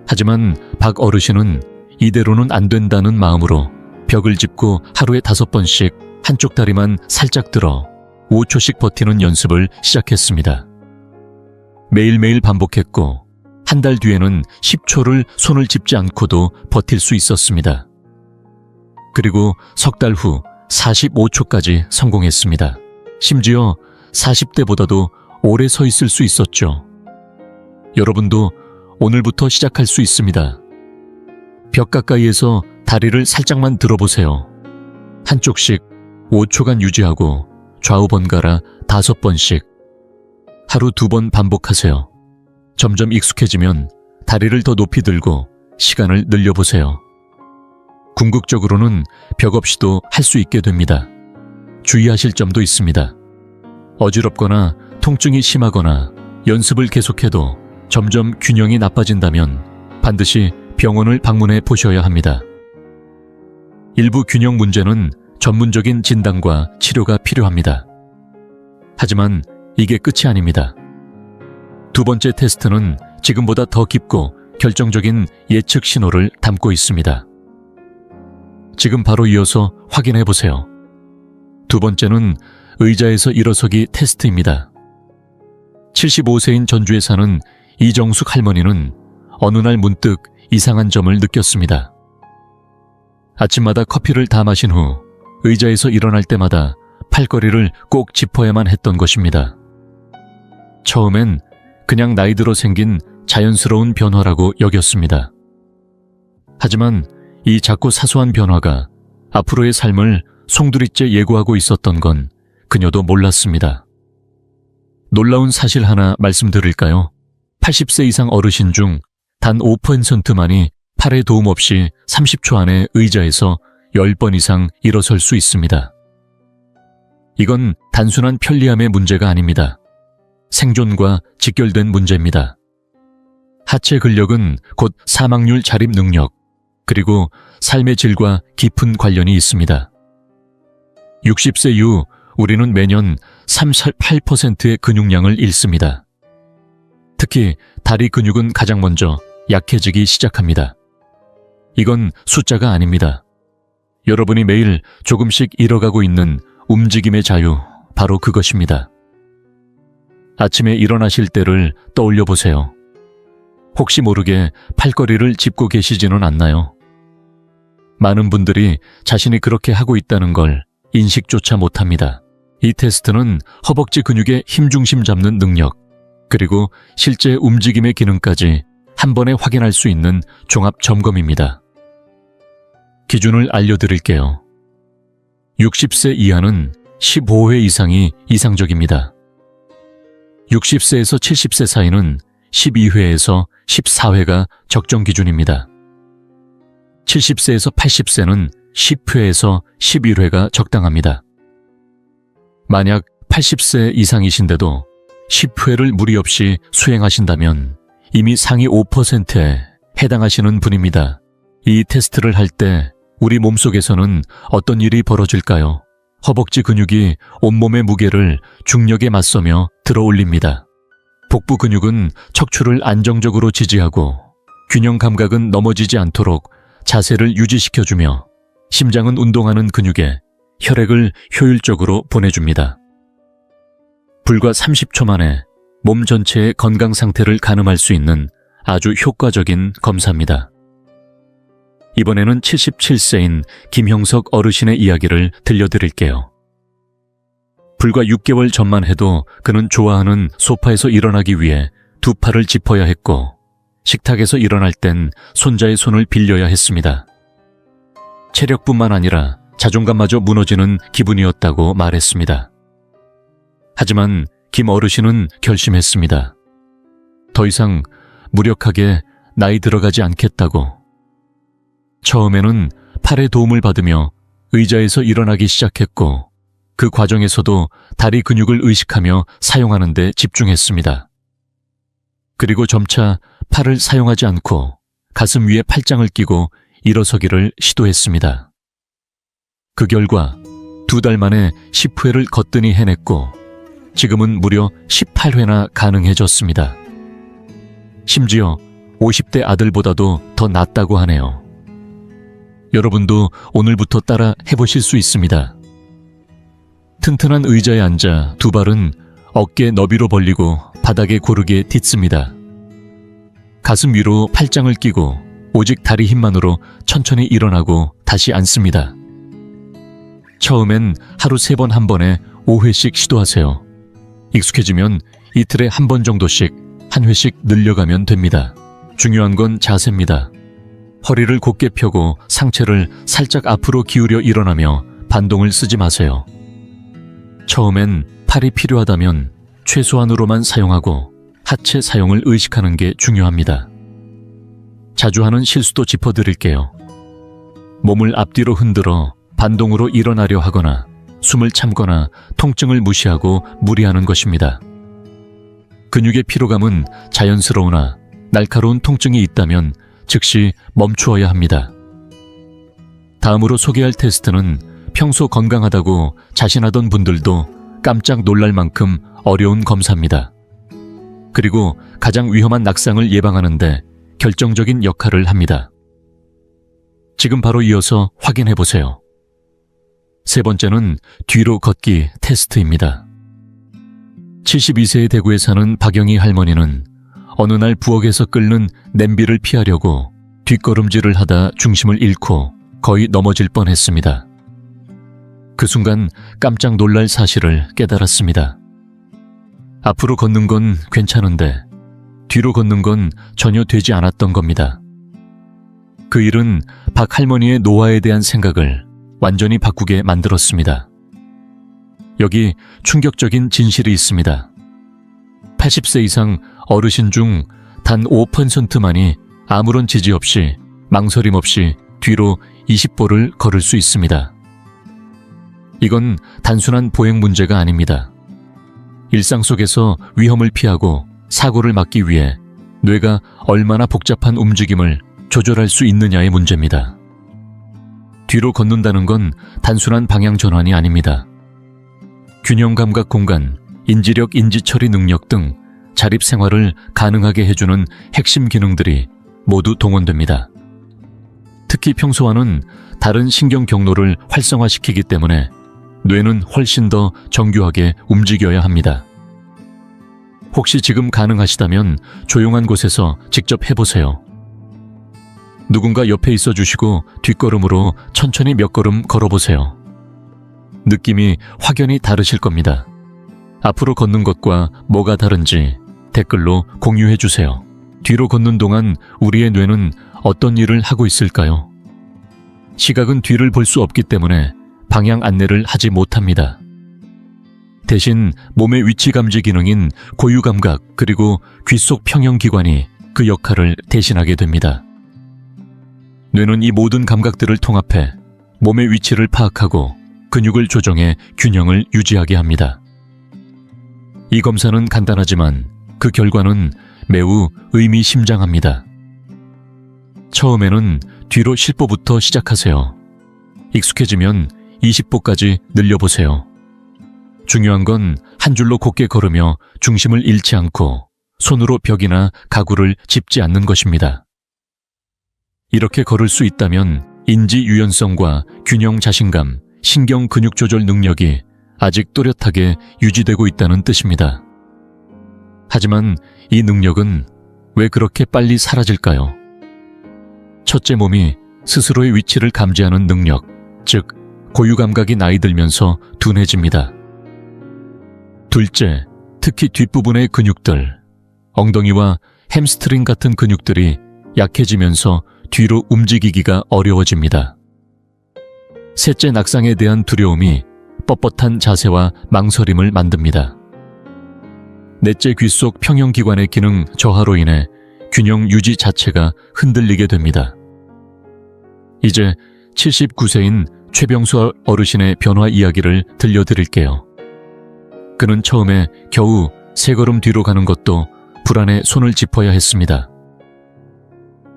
하지만 박 어르신은 이대로는 안 된다는 마음으로 벽을 짚고 하루에 5번씩 한쪽 다리만 살짝 들어 5초씩 버티는 연습을 시작했습니다. 매일매일 반복했고 한 달 뒤에는 10초를 손을 짚지 않고도 버틸 수 있었습니다. 그리고 석 달 후 45초까지 성공했습니다. 심지어 40대보다도 오래 서 있을 수 있었죠. 여러분도 오늘부터 시작할 수 있습니다. 벽 가까이에서 다리를 살짝만 들어보세요. 한쪽씩 5초간 유지하고 좌우 번갈아 5번씩. 하루 2번 반복하세요. 점점 익숙해지면 다리를 더 높이 들고 시간을 늘려보세요. 궁극적으로는 벽 없이도 할 수 있게 됩니다. 주의하실 점도 있습니다. 어지럽거나 통증이 심하거나 연습을 계속해도 점점 균형이 나빠진다면 반드시 병원을 방문해 보셔야 합니다. 일부 균형 문제는 전문적인 진단과 치료가 필요합니다. 하지만 이게 끝이 아닙니다. 두 번째 테스트는 지금보다 더 깊고 결정적인 예측 신호를 담고 있습니다. 지금 바로 이어서 확인해 보세요. 두 번째는 의자에서 일어서기 테스트입니다. 75세인 전주에 사는 이정숙 할머니는 어느 날 문득 이상한 점을 느꼈습니다. 아침마다 커피를 다 마신 후 의자에서 일어날 때마다 팔걸이를 꼭 짚어야만 했던 것입니다. 처음엔 그냥 나이 들어 생긴 자연스러운 변화라고 여겼습니다. 하지만 이 작고 사소한 변화가 앞으로의 삶을 송두리째 예고하고 있었던 건 그녀도 몰랐습니다. 놀라운 사실 하나 말씀드릴까요? 80세 이상 어르신 중 단 5%만이 팔에 도움 없이 30초 안에 의자에서 10번 이상 일어설 수 있습니다. 이건 단순한 편리함의 문제가 아닙니다. 생존과 직결된 문제입니다. 하체 근력은 곧 사망률 자립 능력, 그리고 삶의 질과 깊은 관련이 있습니다. 60세 이후 우리는 매년 38%의 근육량을 잃습니다. 특히 다리 근육은 가장 먼저 약해지기 시작합니다. 이건 숫자가 아닙니다. 여러분이 매일 조금씩 잃어가고 있는 움직임의 자유, 바로 그것입니다. 아침에 일어나실 때를 떠올려 보세요. 혹시 모르게 팔걸이를 짚고 계시지는 않나요? 많은 분들이 자신이 그렇게 하고 있다는 걸 인식조차 못합니다. 이 테스트는 허벅지 근육의 힘중심 잡는 능력, 그리고 실제 움직임의 기능까지 한 번에 확인할 수 있는 종합 점검입니다. 기준을 알려드릴게요. 60세 이하는 15회 이상이 이상적입니다. 60세에서 70세 사이는 12회에서 14회가 적정 기준입니다. 70세에서 80세는 10회에서 11회가 적당합니다. 만약 80세 이상이신데도 10회를 무리 없이 수행하신다면 이미 상위 5%에 해당하시는 분입니다. 이 테스트를 할 때 우리 몸속에서는 어떤 일이 벌어질까요? 허벅지 근육이 온몸의 무게를 중력에 맞서며 들어올립니다. 복부 근육은 척추를 안정적으로 지지하고 균형 감각은 넘어지지 않도록 자세를 유지시켜주며 심장은 운동하는 근육에 혈액을 효율적으로 보내줍니다. 불과 30초 만에 몸 전체의 건강 상태를 가늠할 수 있는 아주 효과적인 검사입니다. 이번에는 77세인 김형석 어르신의 이야기를 들려드릴게요. 불과 6개월 전만 해도 그는 좋아하는 소파에서 일어나기 위해 두 팔을 짚어야 했고 식탁에서 일어날 땐 손자의 손을 빌려야 했습니다. 체력뿐만 아니라 자존감마저 무너지는 기분이었다고 말했습니다. 하지만 김 어르신은 결심했습니다. 더 이상 무력하게 나이 들어가지 않겠다고. 처음에는 팔의 도움을 받으며 의자에서 일어나기 시작했고 그 과정에서도 다리 근육을 의식하며 사용하는 데 집중했습니다. 그리고 점차 팔을 사용하지 않고 가슴 위에 팔짱을 끼고 일어서기를 시도했습니다. 그 결과 2달 만에 10회를 거뜬히 해냈고 지금은 무려 18회나 가능해졌습니다. 심지어 50대 아들보다도 더 낫다고 하네요. 여러분도 오늘부터 따라 해보실 수 있습니다. 튼튼한 의자에 앉아 두 발은 어깨 너비로 벌리고 바닥에 고르게 딛습니다. 가슴 위로 팔짱을 끼고 오직 다리 힘만으로 천천히 일어나고 다시 앉습니다. 처음엔 하루 3번 한 번에 5회씩 시도하세요. 익숙해지면 이틀에 한 번 정도씩 한 회씩 늘려가면 됩니다. 중요한 건 자세입니다. 허리를 곧게 펴고 상체를 살짝 앞으로 기울여 일어나며 반동을 쓰지 마세요. 처음엔 팔이 필요하다면 최소한으로만 사용하고 하체 사용을 의식하는 게 중요합니다. 자주 하는 실수도 짚어드릴게요. 몸을 앞뒤로 흔들어 반동으로 일어나려 하거나 숨을 참거나 통증을 무시하고 무리하는 것입니다. 근육의 피로감은 자연스러우나 날카로운 통증이 있다면 즉시 멈추어야 합니다. 다음으로 소개할 테스트는 평소 건강하다고 자신하던 분들도 깜짝 놀랄 만큼 어려운 검사입니다. 그리고 가장 위험한 낙상을 예방하는 데 결정적인 역할을 합니다. 지금 바로 이어서 확인해 보세요. 세 번째는 뒤로 걷기 테스트입니다. 72세의 대구에 사는 박영희 할머니는 어느 날 부엌에서 끓는 냄비를 피하려고 뒷걸음질을 하다 중심을 잃고 거의 넘어질 뻔했습니다. 그 순간 깜짝 놀랄 사실을 깨달았습니다. 앞으로 걷는 건 괜찮은데 뒤로 걷는 건 전혀 되지 않았던 겁니다. 그 일은 박 할머니의 노화에 대한 생각을 완전히 바꾸게 만들었습니다. 여기 충격적인 진실이 있습니다. 80세 이상 어르신 중 단 5%만이 아무런 지지 없이 망설임 없이 뒤로 20보를 걸을 수 있습니다. 이건 단순한 보행 문제가 아닙니다. 일상 속에서 위험을 피하고 사고를 막기 위해 뇌가 얼마나 복잡한 움직임을 조절할 수 있느냐의 문제입니다. 뒤로 걷는다는 건 단순한 방향 전환이 아닙니다. 균형 감각 공간, 인지력 인지처리 능력 등 자립 생활을 가능하게 해주는 핵심 기능들이 모두 동원됩니다. 특히 평소와는 다른 신경 경로를 활성화시키기 때문에 뇌는 훨씬 더 정교하게 움직여야 합니다. 혹시 지금 가능하시다면 조용한 곳에서 직접 해보세요. 누군가 옆에 있어 주시고 뒷걸음으로 천천히 몇 걸음 걸어보세요. 느낌이 확연히 다르실 겁니다. 앞으로 걷는 것과 뭐가 다른지 댓글로 공유해 주세요. 뒤로 걷는 동안 우리의 뇌는 어떤 일을 하고 있을까요? 시각은 뒤를 볼 수 없기 때문에 방향 안내를 하지 못합니다. 대신 몸의 위치 감지 기능인 고유 감각 그리고 귓속 평형 기관이 그 역할을 대신하게 됩니다. 뇌는 이 모든 감각들을 통합해 몸의 위치를 파악하고 근육을 조정해 균형을 유지하게 합니다. 이 검사는 간단하지만 그 결과는 매우 의미심장합니다. 처음에는 뒤로 10보부터 시작하세요. 익숙해지면 20보까지 늘려보세요. 중요한 건 한 줄로 곧게 걸으며 중심을 잃지 않고 손으로 벽이나 가구를 짚지 않는 것입니다. 이렇게 걸을 수 있다면 인지 유연성과 균형 자신감, 신경 근육 조절 능력이 아직 또렷하게 유지되고 있다는 뜻입니다. 하지만 이 능력은 왜 그렇게 빨리 사라질까요? 첫째, 몸이 스스로의 위치를 감지하는 능력, 즉 고유 감각이 나이 들면서 둔해집니다. 둘째, 특히 뒷부분의 근육들, 엉덩이와 햄스트링 같은 근육들이 약해지면서 뒤로 움직이기가 어려워집니다. 셋째, 낙상에 대한 두려움이 뻣뻣한 자세와 망설임을 만듭니다. 넷째, 귓속 평형기관의 기능 저하로 인해 균형 유지 자체가 흔들리게 됩니다. 이제 79세인 최병수 어르신의 변화 이야기를 들려드릴게요. 그는 처음에 겨우 3걸음 뒤로 가는 것도 불안에 손을 짚어야 했습니다.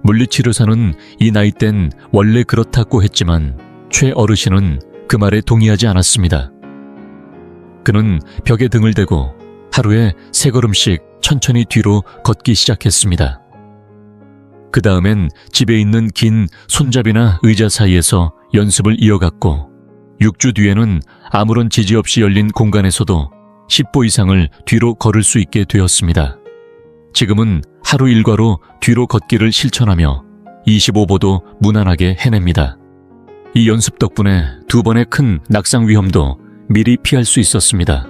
물리치료사는 이 나이 땐 원래 그렇다고 했지만 최 어르신은 그 말에 동의하지 않았습니다. 그는 벽에 등을 대고 하루에 3걸음씩 천천히 뒤로 걷기 시작했습니다. 그 다음엔 집에 있는 긴 손잡이나 의자 사이에서 연습을 이어갔고 6주 뒤에는 아무런 지지 없이 열린 공간에서도 10보 이상을 뒤로 걸을 수 있게 되었습니다. 지금은 하루 일과로 뒤로 걷기를 실천하며 25보도 무난하게 해냅니다. 이 연습 덕분에 2번의 큰 낙상 위험도 미리 피할 수 있었습니다.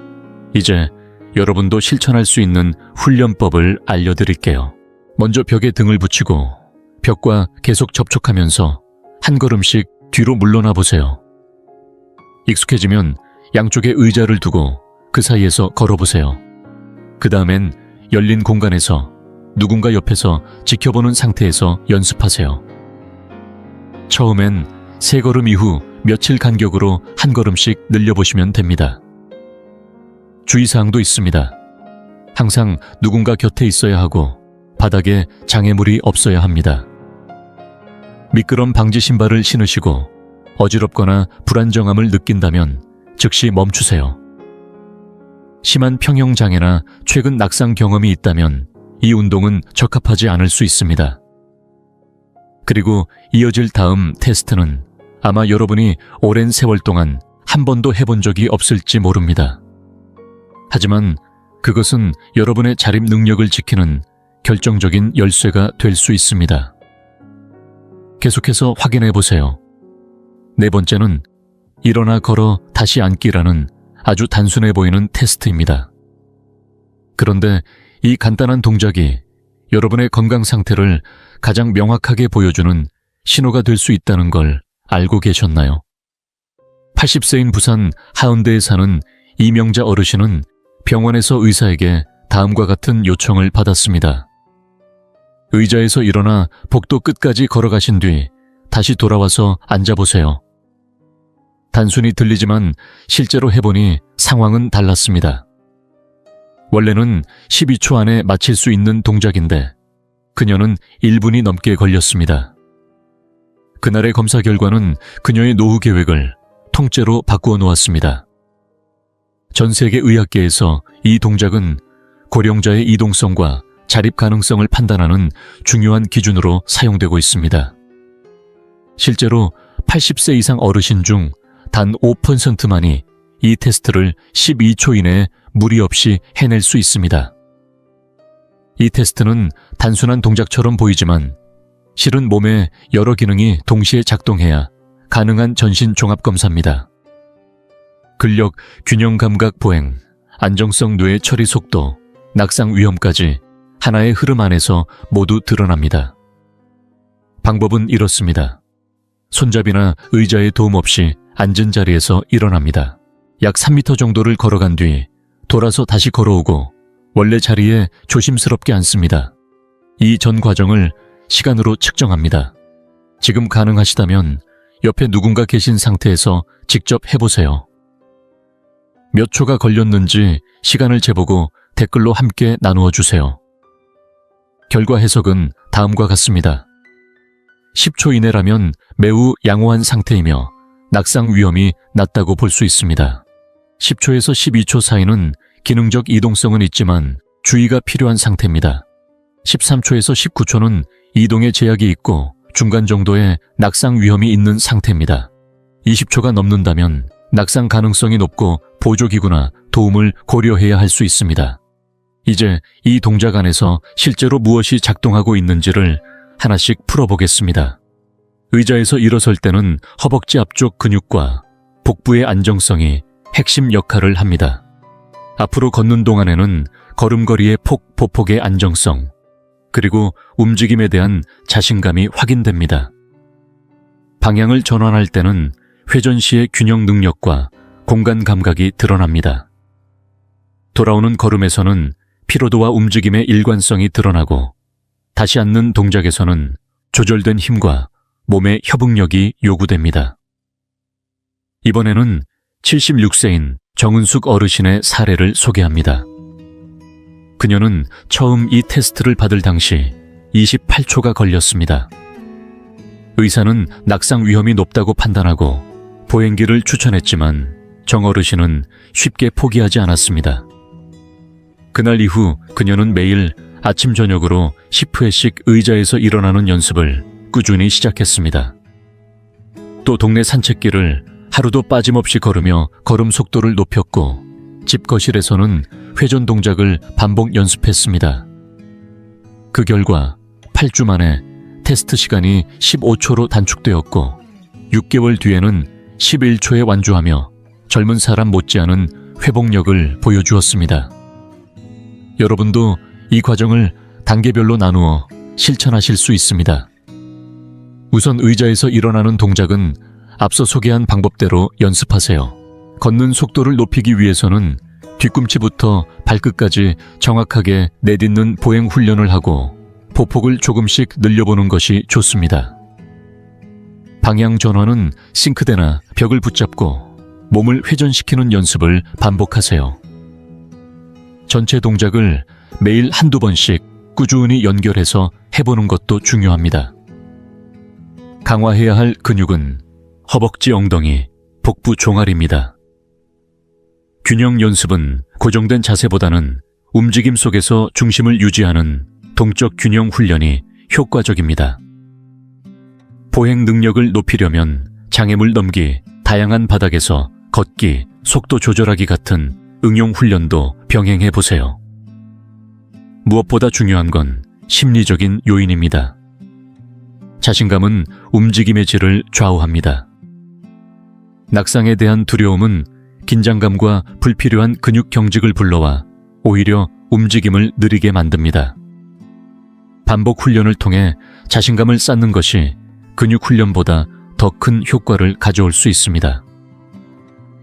이제 여러분도 실천할 수 있는 훈련법을 알려드릴게요. 먼저 벽에 등을 붙이고 벽과 계속 접촉하면서 한 걸음씩 뒤로 물러나 보세요. 익숙해지면 양쪽에 의자를 두고 그 사이에서 걸어보세요. 그 다음엔 열린 공간에서 누군가 옆에서 지켜보는 상태에서 연습하세요. 처음엔 3걸음 이후 며칠 간격으로 한 걸음씩 늘려보시면 됩니다. 주의사항도 있습니다. 항상 누군가 곁에 있어야 하고 바닥에 장애물이 없어야 합니다. 미끄럼 방지 신발을 신으시고 어지럽거나 불안정함을 느낀다면 즉시 멈추세요. 심한 평형장애나 최근 낙상 경험이 있다면 이 운동은 적합하지 않을 수 있습니다. 그리고 이어질 다음 테스트는 아마 여러분이 오랜 세월 동안 한 번도 해본 적이 없을지 모릅니다. 하지만 그것은 여러분의 자립 능력을 지키는 결정적인 열쇠가 될 수 있습니다. 계속해서 확인해 보세요. 네 번째는 일어나 걸어 다시 앉기라는 아주 단순해 보이는 테스트입니다. 그런데 이 간단한 동작이 여러분의 건강 상태를 가장 명확하게 보여주는 신호가 될 수 있다는 걸 알고 계셨나요? 80세인 부산 하운대에 사는 이명자 어르신은 병원에서 의사에게 다음과 같은 요청을 받았습니다. 의자에서 일어나 복도 끝까지 걸어가신 뒤 다시 돌아와서 앉아보세요. 단순히 들리지만 실제로 해보니 상황은 달랐습니다. 원래는 12초 안에 마칠 수 있는 동작인데 그녀는 1분이 넘게 걸렸습니다. 그날의 검사 결과는 그녀의 노후 계획을 통째로 바꾸어 놓았습니다. 전 세계 의학계에서 이 동작은 고령자의 이동성과 자립 가능성을 판단하는 중요한 기준으로 사용되고 있습니다. 실제로 80세 이상 어르신 중 단 5%만이 이 테스트를 12초 이내에 무리 없이 해낼 수 있습니다. 이 테스트는 단순한 동작처럼 보이지만 실은 몸의 여러 기능이 동시에 작동해야 가능한 전신 종합 검사입니다. 근력, 균형 감각 보행, 안정성 뇌 처리 속도, 낙상 위험까지 하나의 흐름 안에서 모두 드러납니다. 방법은 이렇습니다. 손잡이나 의자의 도움 없이 앉은 자리에서 일어납니다. 약 3m 정도를 걸어간 뒤 돌아서 다시 걸어오고 원래 자리에 조심스럽게 앉습니다. 이 전 과정을 시간으로 측정합니다. 지금 가능하시다면 옆에 누군가 계신 상태에서 직접 해보세요. 몇 초가 걸렸는지 시간을 재보고 댓글로 함께 나누어 주세요. 결과 해석은 다음과 같습니다. 10초 이내라면 매우 양호한 상태이며 낙상 위험이 낮다고 볼 수 있습니다. 10초에서 12초 사이는 기능적 이동성은 있지만 주의가 필요한 상태입니다. 13초에서 19초는 이동에 제약이 있고 중간 정도의 낙상 위험이 있는 상태입니다. 20초가 넘는다면 낙상 가능성이 높고 보조기구나 도움을 고려해야 할 수 있습니다. 이제 이 동작 안에서 실제로 무엇이 작동하고 있는지를 하나씩 풀어보겠습니다. 의자에서 일어설 때는 허벅지 앞쪽 근육과 복부의 안정성이 핵심 역할을 합니다. 앞으로 걷는 동안에는 걸음걸이의 보폭의 안정성, 그리고 움직임에 대한 자신감이 확인됩니다. 방향을 전환할 때는 회전 시의 균형 능력과 공간 감각이 드러납니다. 돌아오는 걸음에서는 피로도와 움직임의 일관성이 드러나고 다시 앉는 동작에서는 조절된 힘과 몸의 협응력이 요구됩니다. 이번에는 76세인 정은숙 어르신의 사례를 소개합니다. 그녀는 처음 이 테스트를 받을 당시 28초가 걸렸습니다. 의사는 낙상 위험이 높다고 판단하고 보행기를 추천했지만 정 어르신은 쉽게 포기하지 않았습니다. 그날 이후 그녀는 매일 아침 저녁으로 10회씩 의자에서 일어나는 연습을 꾸준히 시작했습니다. 또 동네 산책길을 하루도 빠짐없이 걸으며 걸음 속도를 높였고 집 거실에서는 회전 동작을 반복 연습했습니다. 그 결과 8주 만에 테스트 시간이 15초로 단축되었고 6개월 뒤에는 11초에 완주하며 젊은 사람 못지않은 회복력을 보여주었습니다. 여러분도 이 과정을 단계별로 나누어 실천하실 수 있습니다. 우선 의자에서 일어나는 동작은 앞서 소개한 방법대로 연습하세요. 걷는 속도를 높이기 위해서는 뒤꿈치부터 발끝까지 정확하게 내딛는 보행 훈련을 하고 보폭을 조금씩 늘려보는 것이 좋습니다. 방향 전환은 싱크대나 벽을 붙잡고 몸을 회전시키는 연습을 반복하세요. 전체 동작을 매일 한두 번씩 꾸준히 연결해서 해보는 것도 중요합니다. 강화해야 할 근육은 허벅지 엉덩이, 복부 종아리입니다. 균형 연습은 고정된 자세보다는 움직임 속에서 중심을 유지하는 동적 균형 훈련이 효과적입니다. 보행 능력을 높이려면 장애물 넘기, 다양한 바닥에서 걷기, 속도 조절하기 같은 응용 훈련도 병행해 보세요. 무엇보다 중요한 건 심리적인 요인입니다. 자신감은 움직임의 질을 좌우합니다. 낙상에 대한 두려움은 긴장감과 불필요한 근육 경직을 불러와 오히려 움직임을 느리게 만듭니다. 반복 훈련을 통해 자신감을 쌓는 것이 근육 훈련보다 더 큰 효과를 가져올 수 있습니다.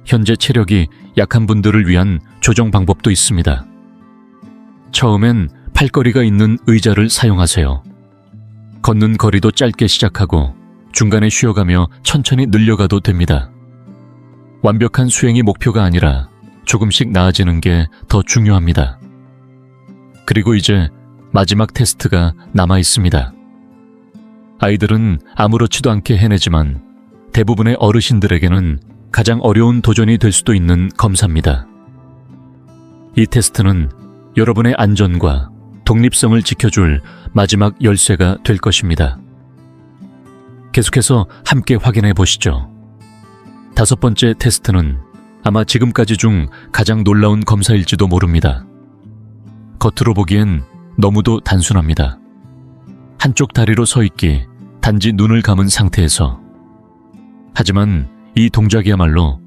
현재 체력이 약한 분들을 위한 조정 방법도 있습니다. 처음엔 팔걸이가 있는 의자를 사용하세요. 걷는 거리도 짧게 시작하고 중간에 쉬어가며 천천히 늘려가도 됩니다. 완벽한 수행이 목표가 아니라 조금씩 나아지는 게 더 중요합니다. 그리고 이제 마지막 테스트가 남아 있습니다. 아이들은 아무렇지도 않게 해내지만 대부분의 어르신들에게는 가장 어려운 도전이 될 수도 있는 검사입니다. 이 테스트는 여러분의 안전과 독립성을 지켜줄 마지막 열쇠가 될 것입니다. 계속해서 함께 확인해 보시죠. 5번째 테스트는 아마 지금까지 중 가장 놀라운 검사일지도 모릅니다. 겉으로 보기엔 너무도 단순합니다. 한쪽 다리로 서 있기, 단지 눈을 감은 상태에서. 하지만 이 동작이야말로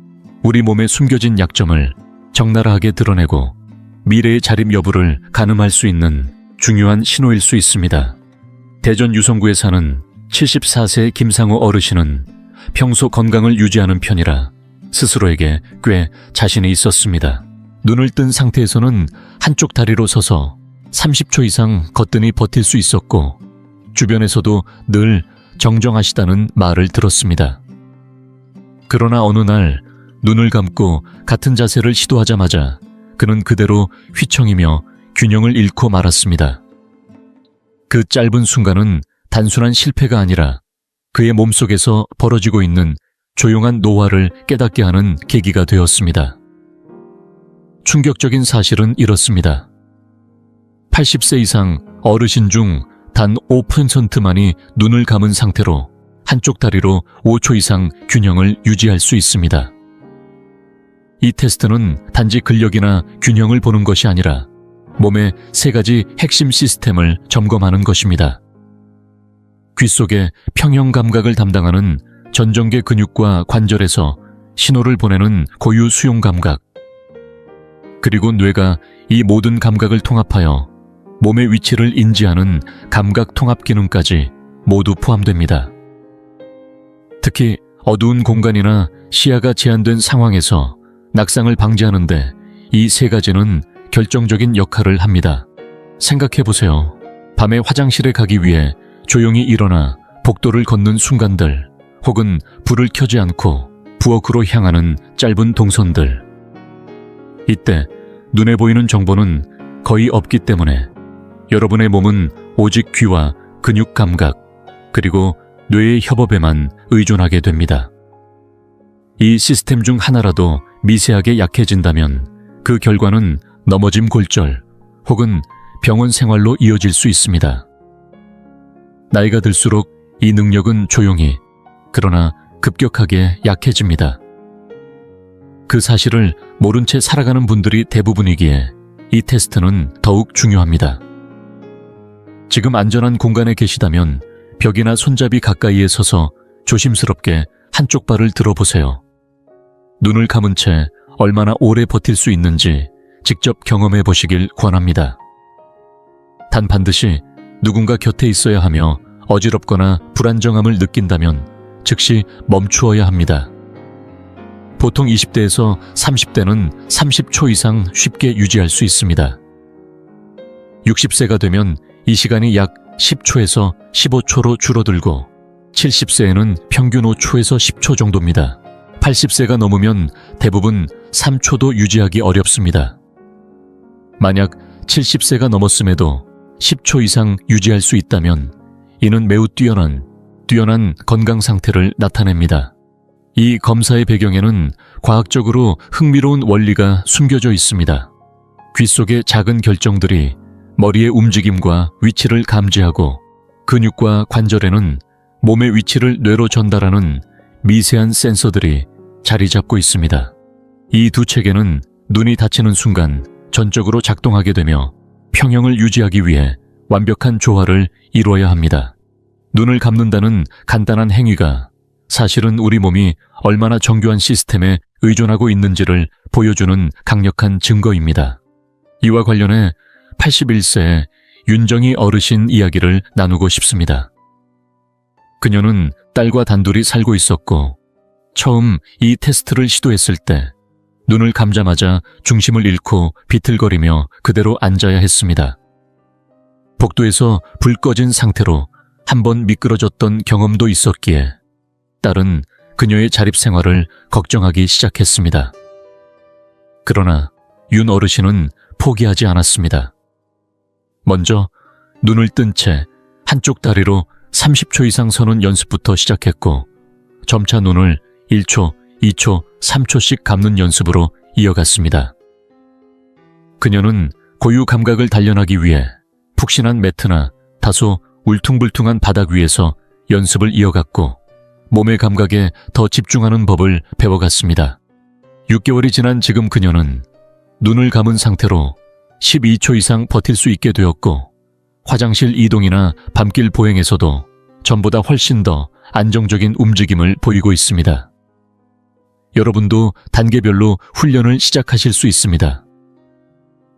우리 몸에 숨겨진 약점을 적나라하게 드러내고 미래의 자립 여부를 가늠할 수 있는 중요한 신호일 수 있습니다. 대전 유성구에 사는 74세 김상호 어르신은 평소 건강을 유지하는 편이라 스스로에게 꽤 자신이 있었습니다. 눈을 뜬 상태에서는 한쪽 다리로 서서 30초 이상 거뜬히 버틸 수 있었고 주변에서도 늘 정정하시다는 말을 들었습니다. 그러나 어느 날 눈을 감고 같은 자세를 시도하자마자 그는 그대로 휘청이며 균형을 잃고 말았습니다. 그 짧은 순간은 단순한 실패가 아니라 그의 몸속에서 벌어지고 있는 조용한 노화를 깨닫게 하는 계기가 되었습니다. 충격적인 사실은 이렇습니다. 80세 이상 어르신 중 단 5%만이 눈을 감은 상태로 한쪽 다리로 5초 이상 균형을 유지할 수 있습니다. 이 테스트는 단지 근력이나 균형을 보는 것이 아니라 몸의 3가지 핵심 시스템을 점검하는 것입니다. 귀 속의 평형 감각을 담당하는 전정계 근육과 관절에서 신호를 보내는 고유 수용 감각, 그리고 뇌가 이 모든 감각을 통합하여 몸의 위치를 인지하는 감각 통합 기능까지 모두 포함됩니다. 특히 어두운 공간이나 시야가 제한된 상황에서 낙상을 방지하는데 이 3가지는 결정적인 역할을 합니다. 생각해보세요. 밤에 화장실에 가기 위해 조용히 일어나 복도를 걷는 순간들, 혹은 불을 켜지 않고 부엌으로 향하는 짧은 동선들. 이때 눈에 보이는 정보는 거의 없기 때문에 여러분의 몸은 오직 귀와 근육 감각, 그리고 뇌의 협업에만 의존하게 됩니다. 이 시스템 중 하나라도 미세하게 약해진다면 그 결과는 넘어짐 골절 혹은 병원 생활로 이어질 수 있습니다. 나이가 들수록 이 능력은 조용히, 그러나 급격하게 약해집니다. 그 사실을 모른 채 살아가는 분들이 대부분이기에 이 테스트는 더욱 중요합니다. 지금 안전한 공간에 계시다면 벽이나 손잡이 가까이에 서서 조심스럽게 한쪽 발을 들어보세요. 눈을 감은 채 얼마나 오래 버틸 수 있는지 직접 경험해 보시길 권합니다. 단 반드시 누군가 곁에 있어야 하며 어지럽거나 불안정함을 느낀다면 즉시 멈추어야 합니다. 보통 20대에서 30대는 30초 이상 쉽게 유지할 수 있습니다. 60세가 되면 이 시간이 약 10초에서 15초로 줄어들고 70세에는 평균 5초에서 10초 정도입니다. 80세가 넘으면 대부분 3초도 유지하기 어렵습니다. 만약 70세가 넘었음에도 10초 이상 유지할 수 있다면 이는 매우 뛰어난 건강 상태를 나타냅니다. 이 검사의 배경에는 과학적으로 흥미로운 원리가 숨겨져 있습니다. 귀 속의 작은 결정들이 머리의 움직임과 위치를 감지하고 근육과 관절에는 몸의 위치를 뇌로 전달하는 미세한 센서들이 자리 잡고 있습니다. 이 두 체계는 눈이 닫히는 순간 전적으로 작동하게 되며 평형을 유지하기 위해 완벽한 조화를 이루어야 합니다. 눈을 감는다는 간단한 행위가 사실은 우리 몸이 얼마나 정교한 시스템에 의존하고 있는지를 보여주는 강력한 증거입니다. 이와 관련해 81세의 윤정희 어르신 이야기를 나누고 싶습니다. 그녀는 딸과 단둘이 살고 있었고 처음 이 테스트를 시도했을 때 눈을 감자마자 중심을 잃고 비틀거리며 그대로 앉아야 했습니다. 복도에서 불 꺼진 상태로 한번 미끄러졌던 경험도 있었기에 딸은 그녀의 자립생활을 걱정하기 시작했습니다. 그러나 윤 어르신은 포기하지 않았습니다. 먼저 눈을 뜬 채 한쪽 다리로 30초 이상 서는 연습부터 시작했고 점차 눈을 1초, 2초, 3초씩 감는 연습으로 이어갔습니다. 그녀는 고유 감각을 단련하기 위해 푹신한 매트나 다소 울퉁불퉁한 바닥 위에서 연습을 이어갔고 몸의 감각에 더 집중하는 법을 배워갔습니다. 6개월이 지난 지금 그녀는 눈을 감은 상태로 12초 이상 버틸 수 있게 되었고 화장실 이동이나 밤길 보행에서도 전보다 훨씬 더 안정적인 움직임을 보이고 있습니다. 여러분도 단계별로 훈련을 시작하실 수 있습니다.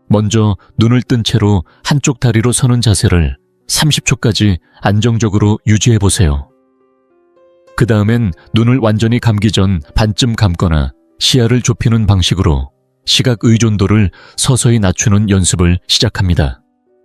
먼저 눈을 뜬 채로 한쪽 다리로 서는 자세를 30초까지 안정적으로 유지해 보세요. 그 다음엔 눈을 완전히 감기 전 반쯤 감거나 시야를 좁히는 방식으로 시각 의존도를 서서히 낮추는 연습을 시작합니다.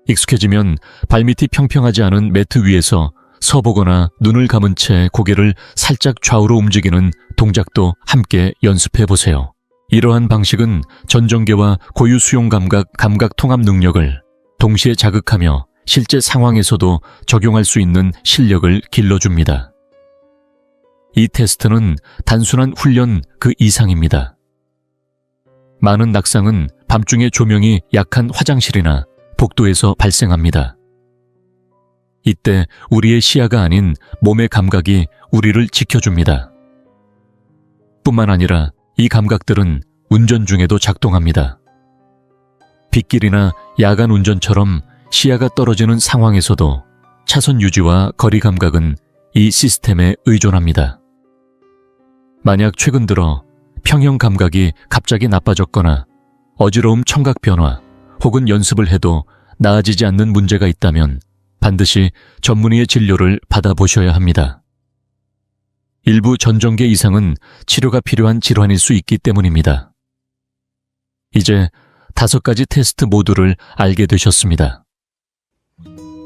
익숙해지면 발밑이 평평하지 않은 매트 위에서 서보거나 눈을 감은 채 고개를 살짝 좌우로 움직이는 동작도 함께 연습해 보세요. 이러한 방식은 전정계와 고유 수용 감각 통합 능력을 동시에 자극하며 실제 상황에서도 적용할 수 있는 실력을 길러줍니다. 이 테스트는 단순한 훈련 그 이상입니다. 많은 낙상은 밤중에 조명이 약한 화장실이나 복도에서 발생합니다. 이때 우리의 시야가 아닌 몸의 감각이 우리를 지켜줍니다. 뿐만 아니라 이 감각들은 운전 중에도 작동합니다. 빗길이나 야간 운전처럼 시야가 떨어지는 상황에서도 차선 유지와 거리 감각은 이 시스템에 의존합니다. 만약 최근 들어 평형 감각이 갑자기 나빠졌거나 어지러움 청각 변화 혹은 연습을 해도 나아지지 않는 문제가 있다면 반드시 전문의의 진료를 받아보셔야 합니다. 일부 전정계 이상은 치료가 필요한 질환일 수 있기 때문입니다. 이제 5가지 테스트 모두를 알게 되셨습니다.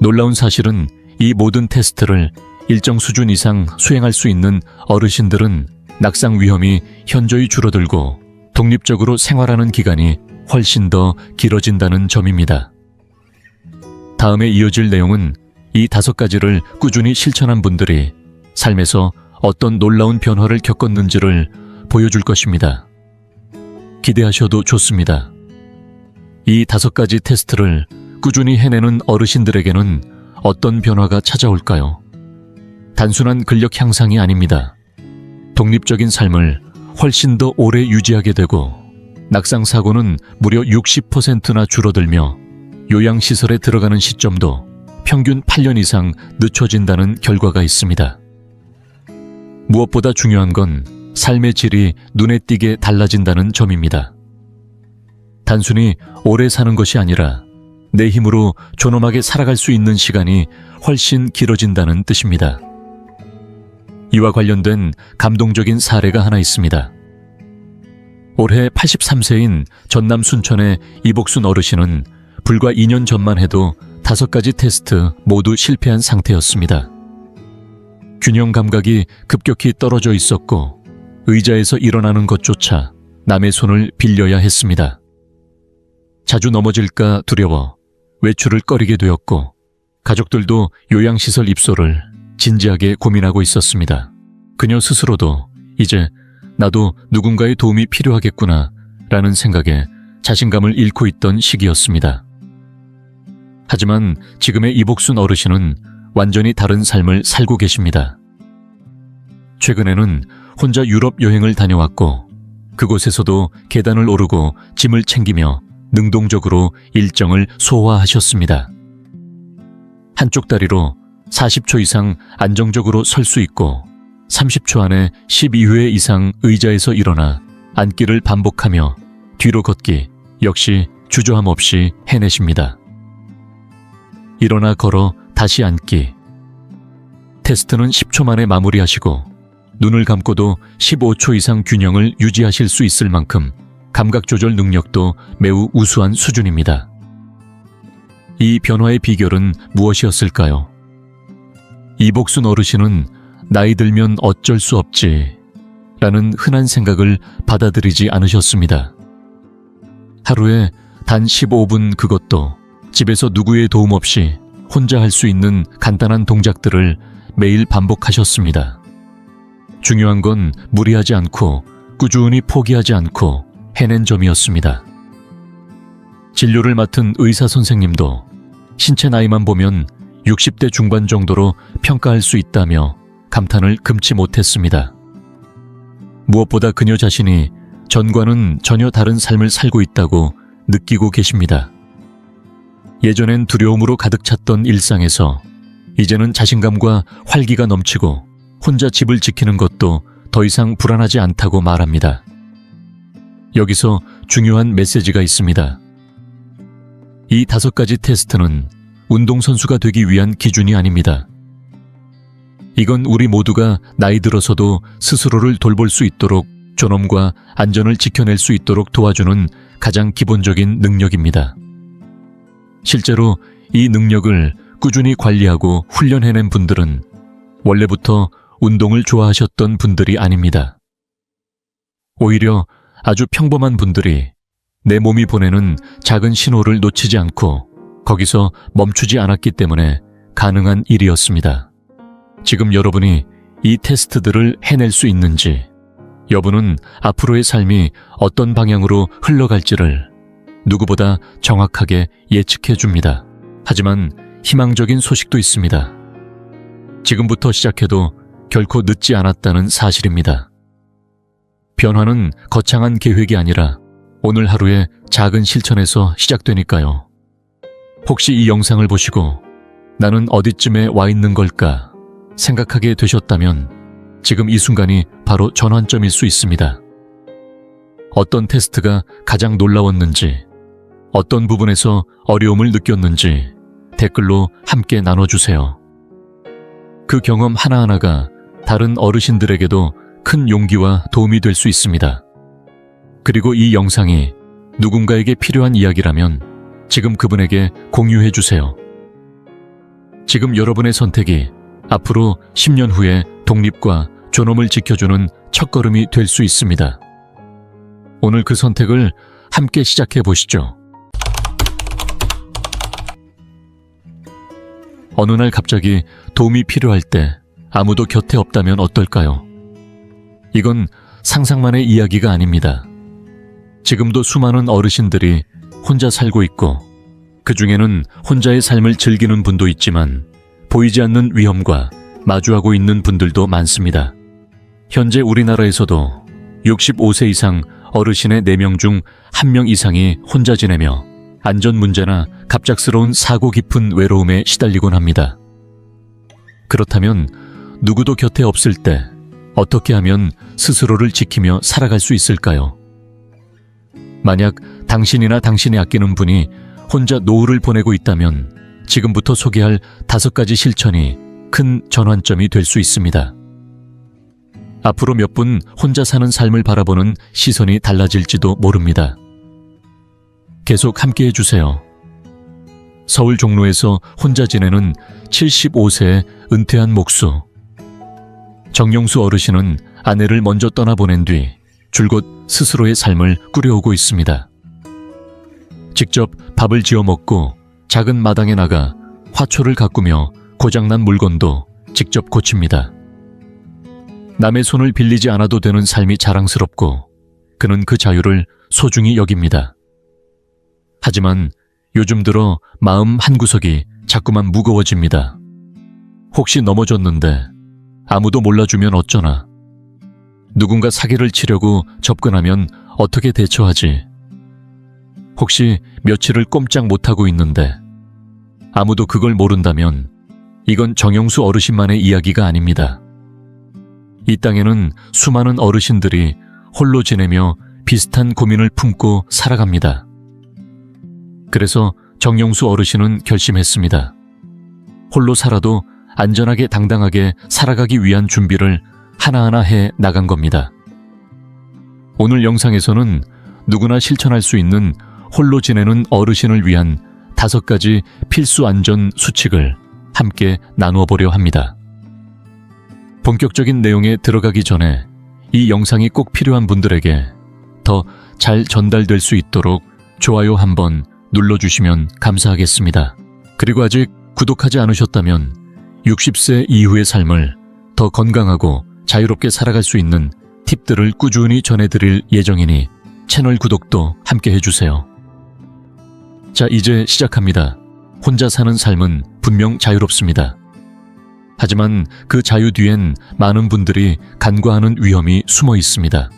놀라운 사실은 이 모든 테스트를 일정 수준 이상 수행할 수 있는 어르신들은 낙상 위험이 현저히 줄어들고 독립적으로 생활하는 기간이 훨씬 더 길어진다는 점입니다. 다음에 이어질 내용은 이 5가지를 꾸준히 실천한 분들이 삶에서 어떤 놀라운 변화를 겪었는지를 보여줄 것입니다. 기대하셔도 좋습니다. 이 5가지 테스트를 꾸준히 해내는 어르신들에게는 어떤 변화가 찾아올까요? 단순한 근력 향상이 아닙니다. 독립적인 삶을 훨씬 더 오래 유지하게 되고 낙상 사고는 무려 60%나 줄어들며 요양시설에 들어가는 시점도 평균 8년 이상 늦춰진다는 결과가 있습니다. 무엇보다 중요한 건 삶의 질이 눈에 띄게 달라진다는 점입니다. 단순히 오래 사는 것이 아니라 내 힘으로 존엄하게 살아갈 수 있는 시간이 훨씬 길어진다는 뜻입니다. 이와 관련된 감동적인 사례가 하나 있습니다. 올해 83세인 전남 순천의 이복순 어르신은 불과 2년 전만 해도 5가지 테스트 모두 실패한 상태였습니다. 균형 감각이 급격히 떨어져 있었고 의자에서 일어나는 것조차 남의 손을 빌려야 했습니다. 자주 넘어질까 두려워 외출을 꺼리게 되었고 가족들도 요양시설 입소를 진지하게 고민하고 있었습니다. 그녀 스스로도 이제 나도 누군가의 도움이 필요하겠구나 라는 생각에 자신감을 잃고 있던 시기였습니다. 하지만 지금의 이복순 어르신은 완전히 다른 삶을 살고 계십니다. 최근에는 혼자 유럽 여행을 다녀왔고 그곳에서도 계단을 오르고 짐을 챙기며 능동적으로 일정을 소화하셨습니다. 한쪽 다리로 40초 이상 안정적으로 설 수 있고 30초 안에 12회 이상 의자에서 일어나 앉기를 반복하며 뒤로 걷기 역시 주저함 없이 해내십니다. 일어나 걸어 다시 앉기. 테스트는 10초 만에 마무리하시고 눈을 감고도 15초 이상 균형을 유지하실 수 있을 만큼 감각 조절 능력도 매우 우수한 수준입니다. 이 변화의 비결은 무엇이었을까요? 이복순 어르신은 나이 들면 어쩔 수 없지 라는 흔한 생각을 받아들이지 않으셨습니다. 하루에 단 15분 그것도 집에서 누구의 도움 없이 혼자 할 수 있는 간단한 동작들을 매일 반복하셨습니다. 중요한 건 무리하지 않고 꾸준히 포기하지 않고 해낸 점이었습니다. 진료를 맡은 의사 선생님도 신체 나이만 보면 60대 중반 정도로 평가할 수 있다며 감탄을 금치 못했습니다. 무엇보다 그녀 자신이 전과는 전혀 다른 삶을 살고 있다고 느끼고 계십니다. 예전엔 두려움으로 가득 찼던 일상에서 이제는 자신감과 활기가 넘치고 혼자 집을 지키는 것도 더 이상 불안하지 않다고 말합니다. 여기서 중요한 메시지가 있습니다. 이 5가지 테스트는 운동선수가 되기 위한 기준이 아닙니다. 이건 우리 모두가 나이 들어서도 스스로를 돌볼 수 있도록 존엄과 안전을 지켜낼 수 있도록 도와주는 가장 기본적인 능력입니다. 실제로 이 능력을 꾸준히 관리하고 훈련해낸 분들은 원래부터 운동을 좋아하셨던 분들이 아닙니다. 오히려 아주 평범한 분들이 내 몸이 보내는 작은 신호를 놓치지 않고 거기서 멈추지 않았기 때문에 가능한 일이었습니다. 지금 여러분이 이 테스트들을 해낼 수 있는지, 여분은 앞으로의 삶이 어떤 방향으로 흘러갈지를 누구보다 정확하게 예측해 줍니다. 하지만 희망적인 소식도 있습니다. 지금부터 시작해도 결코 늦지 않았다는 사실입니다. 변화는 거창한 계획이 아니라 오늘 하루의 작은 실천에서 시작되니까요. 혹시 이 영상을 보시고 나는 어디쯤에 와 있는 걸까 생각하게 되셨다면 지금 이 순간이 바로 전환점일 수 있습니다. 어떤 테스트가 가장 놀라웠는지, 어떤 부분에서 어려움을 느꼈는지 댓글로 함께 나눠주세요. 그 경험 하나하나가 다른 어르신들에게도 큰 용기와 도움이 될 수 있습니다. 그리고 이 영상이 누군가에게 필요한 이야기라면 지금 그분에게 공유해 주세요. 지금 여러분의 선택이 앞으로 10년 후에 독립과 존엄을 지켜주는 첫걸음이 될 수 있습니다. 오늘 그 선택을 함께 시작해 보시죠. 어느 날 갑자기 도움이 필요할 때 아무도 곁에 없다면 어떨까요? 이건 상상만의 이야기가 아닙니다. 지금도 수많은 어르신들이 혼자 살고 있고 그 중에는 혼자의 삶을 즐기는 분도 있지만 보이지 않는 위험과 마주하고 있는 분들도 많습니다. 현재 우리나라에서도 65세 이상 어르신의 4명 중 1명 이상이 혼자 지내며 안전 문제나 갑작스러운 사고 깊은 외로움에 시달리곤 합니다. 그렇다면 누구도 곁에 없을 때 어떻게 하면 스스로를 지키며 살아갈 수 있을까요? 만약 당신이나 당신이 아끼는 분이 혼자 노후를 보내고 있다면 지금부터 소개할 5가지 실천이 큰 전환점이 될 수 있습니다. 앞으로 몇 분 혼자 사는 삶을 바라보는 시선이 달라질지도 모릅니다. 계속 함께 해주세요. 서울 종로에서 혼자 지내는 75세의 은퇴한 목수. 정영수 어르신은 아내를 먼저 떠나보낸 뒤 줄곧 스스로의 삶을 꾸려오고 있습니다. 직접 밥을 지어 먹고 작은 마당에 나가 화초를 가꾸며 고장난 물건도 직접 고칩니다. 남의 손을 빌리지 않아도 되는 삶이 자랑스럽고 그는 그 자유를 소중히 여깁니다. 하지만 요즘 들어 마음 한구석이 자꾸만 무거워집니다. 혹시 넘어졌는데 아무도 몰라주면 어쩌나. 누군가 사기를 치려고 접근하면 어떻게 대처하지? 혹시 며칠을 꼼짝 못하고 있는데 아무도 그걸 모른다면 이건 정영수 어르신만의 이야기가 아닙니다. 이 땅에는 수많은 어르신들이 홀로 지내며 비슷한 고민을 품고 살아갑니다. 그래서 정영수 어르신은 결심했습니다. 홀로 살아도 안전하게 당당하게 살아가기 위한 준비를 하나하나 해 나간 겁니다. 오늘 영상에서는 누구나 실천할 수 있는 홀로 지내는 어르신을 위한 5가지 필수 안전 수칙을 함께 나누어 보려 합니다. 본격적인 내용에 들어가기 전에 이 영상이 꼭 필요한 분들에게 더 잘 전달될 수 있도록 좋아요 한번 눌러주시면 감사하겠습니다. 그리고 아직 구독하지 않으셨다면 60세 이후의 삶을 더 건강하고 자유롭게 살아갈 수 있는 팁들을 꾸준히 전해드릴 예정이니 채널 구독도 함께 해주세요. 자, 이제 시작합니다. 혼자 사는 삶은 분명 자유롭습니다. 하지만 그 자유 뒤엔 많은 분들이 간과하는 위험이 숨어 있습니다.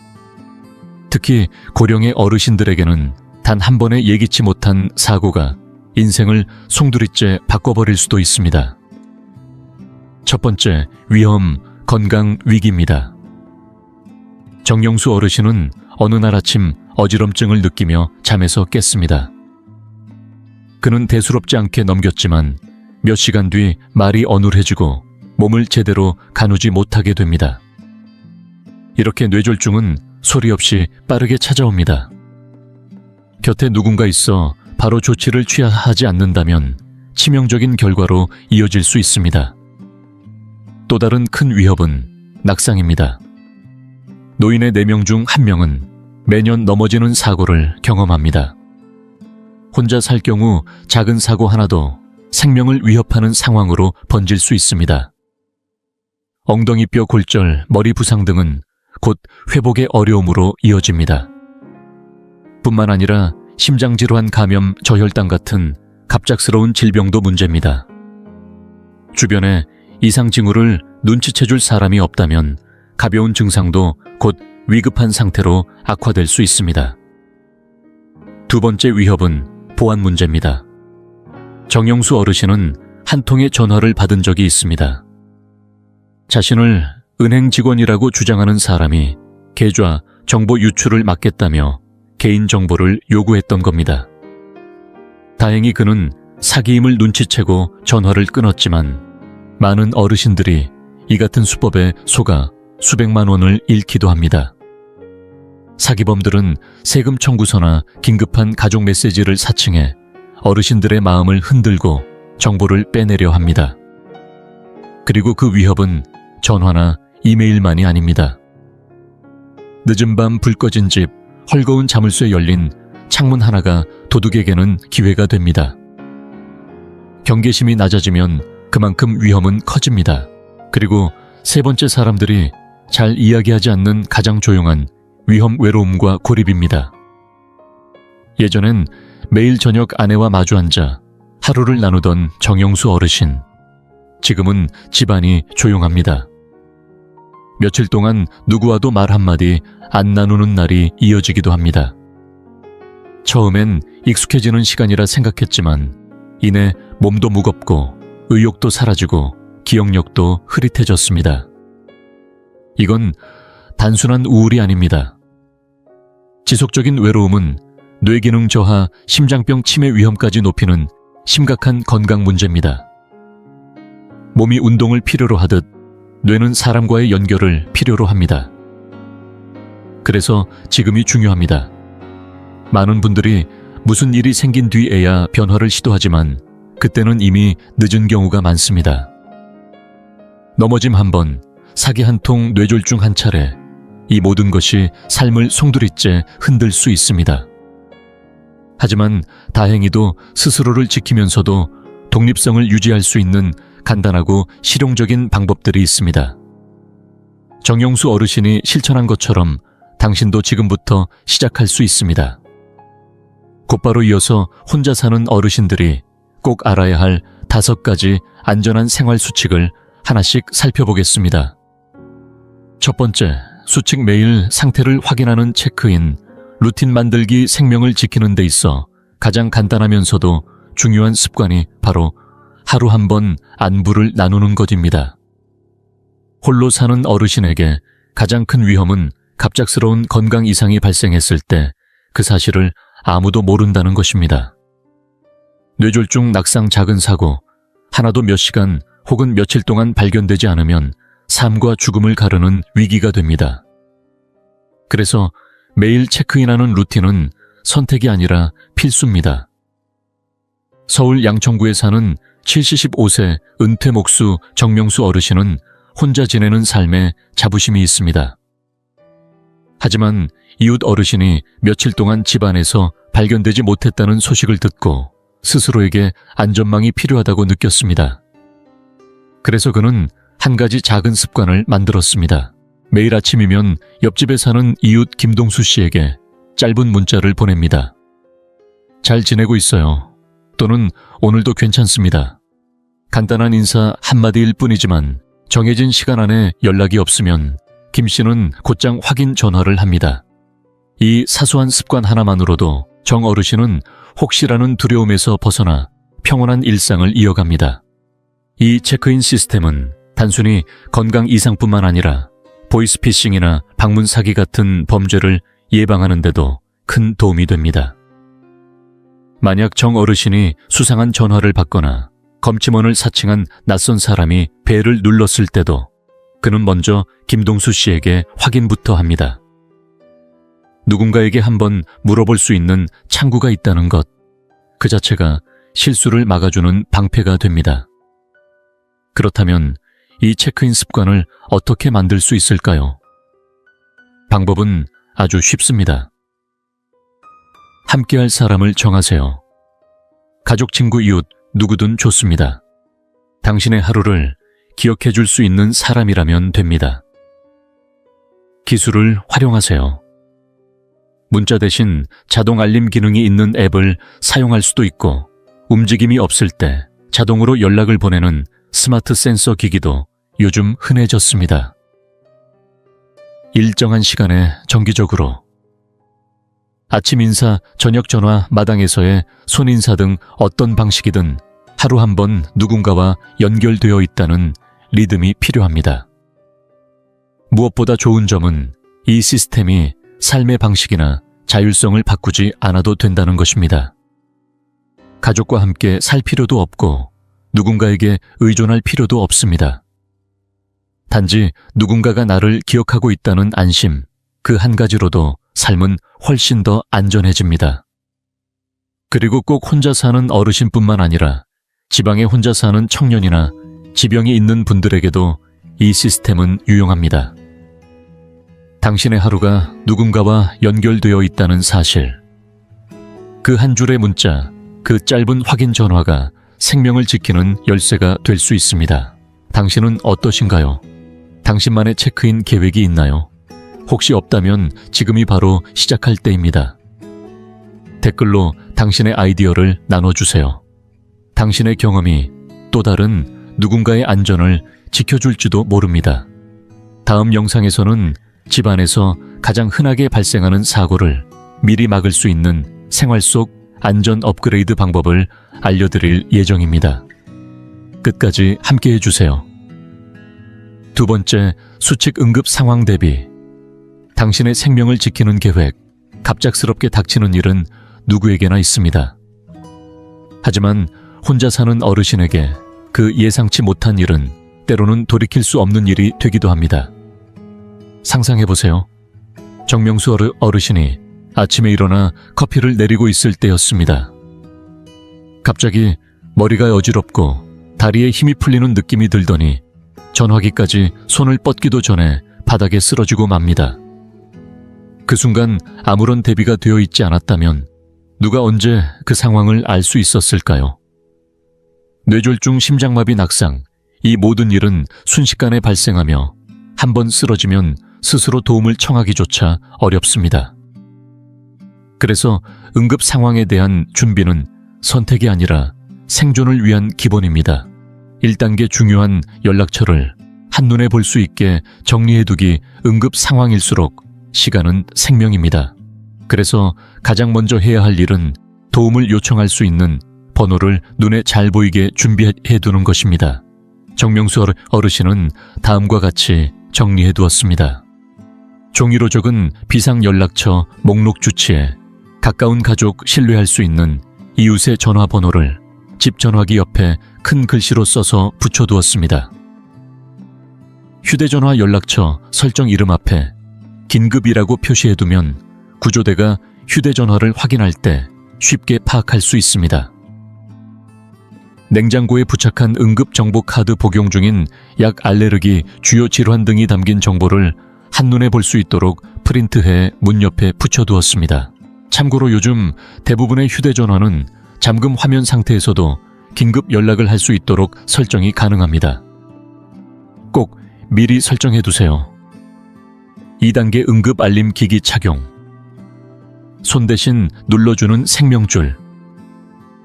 특히 고령의 어르신들에게는 단 한 번의 예기치 못한 사고가 인생을 송두리째 바꿔버릴 수도 있습니다. 첫 번째, 위험, 건강 위기입니다. 정영수 어르신은 어느 날 아침 어지럼증을 느끼며 잠에서 깼습니다. 그는 대수롭지 않게 넘겼지만 몇 시간 뒤 말이 어눌해지고 몸을 제대로 가누지 못하게 됩니다. 이렇게 뇌졸중은 소리 없이 빠르게 찾아옵니다. 곁에 누군가 있어 바로 조치를 취하지 않는다면 치명적인 결과로 이어질 수 있습니다. 또 다른 큰 위협은 낙상입니다. 노인의 4명 중 1명은 매년 넘어지는 사고를 경험합니다. 혼자 살 경우 작은 사고 하나도 생명을 위협하는 상황으로 번질 수 있습니다. 엉덩이뼈 골절, 머리 부상 등은 곧 회복의 어려움으로 이어집니다. 뿐만 아니라 심장질환 감염, 저혈당 같은 갑작스러운 질병도 문제입니다. 주변에 이상 징후를 눈치채줄 사람이 없다면 가벼운 증상도 곧 위급한 상태로 악화될 수 있습니다. 두 번째 위협은 보안 문제입니다. 정영수 어르신은 한 통의 전화를 받은 적이 있습니다. 자신을 은행 직원이라고 주장하는 사람이 계좌 정보 유출을 막겠다며 개인정보를 요구했던 겁니다. 다행히 그는 사기임을 눈치채고 전화를 끊었지만 많은 어르신들이 이 같은 수법에 속아 수백만 원을 잃기도 합니다. 사기범들은 세금 청구서나 긴급한 가족 메시지를 사칭해 어르신들의 마음을 흔들고 정보를 빼내려 합니다. 그리고 그 위협은 전화나 이메일만이 아닙니다. 늦은 밤 불 꺼진 집, 헐거운 자물쇠 열린 창문 하나가 도둑에게는 기회가 됩니다. 경계심이 낮아지면 그만큼 위험은 커집니다. 그리고 세 번째, 사람들이 잘 이야기하지 않는 가장 조용한 위험 외로움과 고립입니다. 예전엔 매일 저녁 아내와 마주 앉아 하루를 나누던 정영수 어르신. 지금은 집안이 조용합니다. 며칠 동안 누구와도 말 한마디 안 나누는 날이 이어지기도 합니다. 처음엔 익숙해지는 시간이라 생각했지만 이내 몸도 무겁고 의욕도 사라지고 기억력도 흐릿해졌습니다. 이건 단순한 우울이 아닙니다. 지속적인 외로움은 뇌기능 저하, 심장병 치매 위험까지 높이는 심각한 건강 문제입니다. 몸이 운동을 필요로 하듯 뇌는 사람과의 연결을 필요로 합니다. 그래서 지금이 중요합니다. 많은 분들이 무슨 일이 생긴 뒤에야 변화를 시도하지만 그때는 이미 늦은 경우가 많습니다. 넘어짐 한 번, 사기 한 통, 뇌졸중 한 차례, 이 모든 것이 삶을 송두리째 흔들 수 있습니다. 하지만 다행히도 스스로를 지키면서도 독립성을 유지할 수 있는 간단하고 실용적인 방법들이 있습니다. 정용수 어르신이 실천한 것처럼 당신도 지금부터 시작할 수 있습니다. 곧바로 이어서 혼자 사는 어르신들이 꼭 알아야 할 5가지 안전한 생활 수칙을 하나씩 살펴보겠습니다. 첫 번째, 수칙 매일 상태를 확인하는 체크인. 루틴 만들기 생명을 지키는 데 있어 가장 간단하면서도 중요한 습관이 바로 하루 한 번 안부를 나누는 것입니다. 홀로 사는 어르신에게 가장 큰 위험은 갑작스러운 건강 이상이 발생했을 때 그 사실을 아무도 모른다는 것입니다. 뇌졸중, 낙상, 작은 사고, 하나도 몇 시간 혹은 며칠 동안 발견되지 않으면 삶과 죽음을 가르는 위기가 됩니다. 그래서 매일 체크인하는 루틴은 선택이 아니라 필수입니다. 서울 양천구에 사는 75세 은퇴 목수 정명수 어르신은 혼자 지내는 삶에 자부심이 있습니다. 하지만 이웃 어르신이 며칠 동안 집안에서 발견되지 못했다는 소식을 듣고 스스로에게 안전망이 필요하다고 느꼈습니다. 그래서 그는 한 가지 작은 습관을 만들었습니다. 매일 아침이면 옆집에 사는 이웃 김동수 씨에게 짧은 문자를 보냅니다. 잘 지내고 있어요. 또는 오늘도 괜찮습니다. 간단한 인사 한마디일 뿐이지만 정해진 시간 안에 연락이 없으면 김 씨는 곧장 확인 전화를 합니다. 이 사소한 습관 하나만으로도 정 어르신은 혹시라는 두려움에서 벗어나 평온한 일상을 이어갑니다. 이 체크인 시스템은 단순히 건강 이상뿐만 아니라 보이스피싱이나 방문 사기 같은 범죄를 예방하는 데도 큰 도움이 됩니다. 만약 정 어르신이 수상한 전화를 받거나 검침원을 사칭한 낯선 사람이 벨을 눌렀을 때도 그는 먼저 김동수 씨에게 확인부터 합니다. 누군가에게 한번 물어볼 수 있는 창구가 있다는 것, 그 자체가 실수를 막아주는 방패가 됩니다. 그렇다면 이 체크인 습관을 어떻게 만들 수 있을까요? 방법은 아주 쉽습니다. 함께할 사람을 정하세요. 가족, 친구, 이웃 누구든 좋습니다. 당신의 하루를 기억해 줄 수 있는 사람이라면 됩니다. 기술을 활용하세요. 문자 대신 자동 알림 기능이 있는 앱을 사용할 수도 있고, 움직임이 없을 때 자동으로 연락을 보내는 스마트 센서 기기도 요즘 흔해졌습니다. 일정한 시간에 정기적으로 아침 인사, 저녁 전화, 마당에서의 손인사 등 어떤 방식이든 하루 한 번 누군가와 연결되어 있다는 리듬이 필요합니다. 무엇보다 좋은 점은 이 시스템이 삶의 방식이나 자율성을 바꾸지 않아도 된다는 것입니다. 가족과 함께 살 필요도 없고 누군가에게 의존할 필요도 없습니다. 단지 누군가가 나를 기억하고 있다는 안심, 그 한 가지로도 삶은 훨씬 더 안전해집니다. 그리고 꼭 혼자 사는 어르신뿐만 아니라 지방에 혼자 사는 청년이나 지병이 있는 분들에게도 이 시스템은 유용합니다. 당신의 하루가 누군가와 연결되어 있다는 사실, 그 한 줄의 문자, 그 짧은 확인 전화가 생명을 지키는 열쇠가 될 수 있습니다. 당신은 어떠신가요? 당신만의 체크인 계획이 있나요? 혹시 없다면 지금이 바로 시작할 때입니다. 댓글로 당신의 아이디어를 나눠주세요. 당신의 경험이 또 다른 누군가의 안전을 지켜줄지도 모릅니다. 다음 영상에서는 집안에서 가장 흔하게 발생하는 사고를 미리 막을 수 있는 생활 속 안전 업그레이드 방법을 알려드릴 예정입니다. 끝까지 함께해 주세요. 두 번째, 수칙 응급 상황 대비. 당신의 생명을 지키는 계획. 갑작스럽게 닥치는 일은 누구에게나 있습니다. 하지만 혼자 사는 어르신에게 그 예상치 못한 일은 때로는 돌이킬 수 없는 일이 되기도 합니다. 상상해보세요. 정명수 어르신이 아침에 일어나 커피를 내리고 있을 때였습니다. 갑자기 머리가 어지럽고 다리에 힘이 풀리는 느낌이 들더니 전화기까지 손을 뻗기도 전에 바닥에 쓰러지고 맙니다. 그 순간 아무런 대비가 되어 있지 않았다면 누가 언제 그 상황을 알 수 있었을까요? 뇌졸중, 심장마비, 낙상, 이 모든 일은 순식간에 발생하며 한번 쓰러지면 스스로 도움을 청하기조차 어렵습니다. 그래서 응급 상황에 대한 준비는 선택이 아니라 생존을 위한 기본입니다. 1단계 중요한 연락처를 한눈에 볼 수 있게 정리해두기. 응급 상황일수록 시간은 생명입니다. 그래서 가장 먼저 해야 할 일은 도움을 요청할 수 있는 번호를 눈에 잘 보이게 준비해두는 것입니다. 정명수 어르신은 다음과 같이 정리해두었습니다. 종이로 적은 비상연락처 목록 주치에 가까운 가족 신뢰할 수 있는 이웃의 전화번호를 집 전화기 옆에 큰 글씨로 써서 붙여두었습니다. 휴대전화 연락처 설정 이름 앞에 긴급이라고 표시해두면 구조대가 휴대전화를 확인할 때 쉽게 파악할 수 있습니다. 냉장고에 부착한 응급정보카드 복용 중인 약 알레르기, 주요 질환 등이 담긴 정보를 한눈에 볼 수 있도록 프린트해 문 옆에 붙여두었습니다. 참고로 요즘 대부분의 휴대전화는 잠금 화면 상태에서도 긴급 연락을 할 수 있도록 설정이 가능합니다. 꼭 미리 설정해두세요. 2단계 응급 알림 기기 착용. 손 대신 눌러주는 생명줄.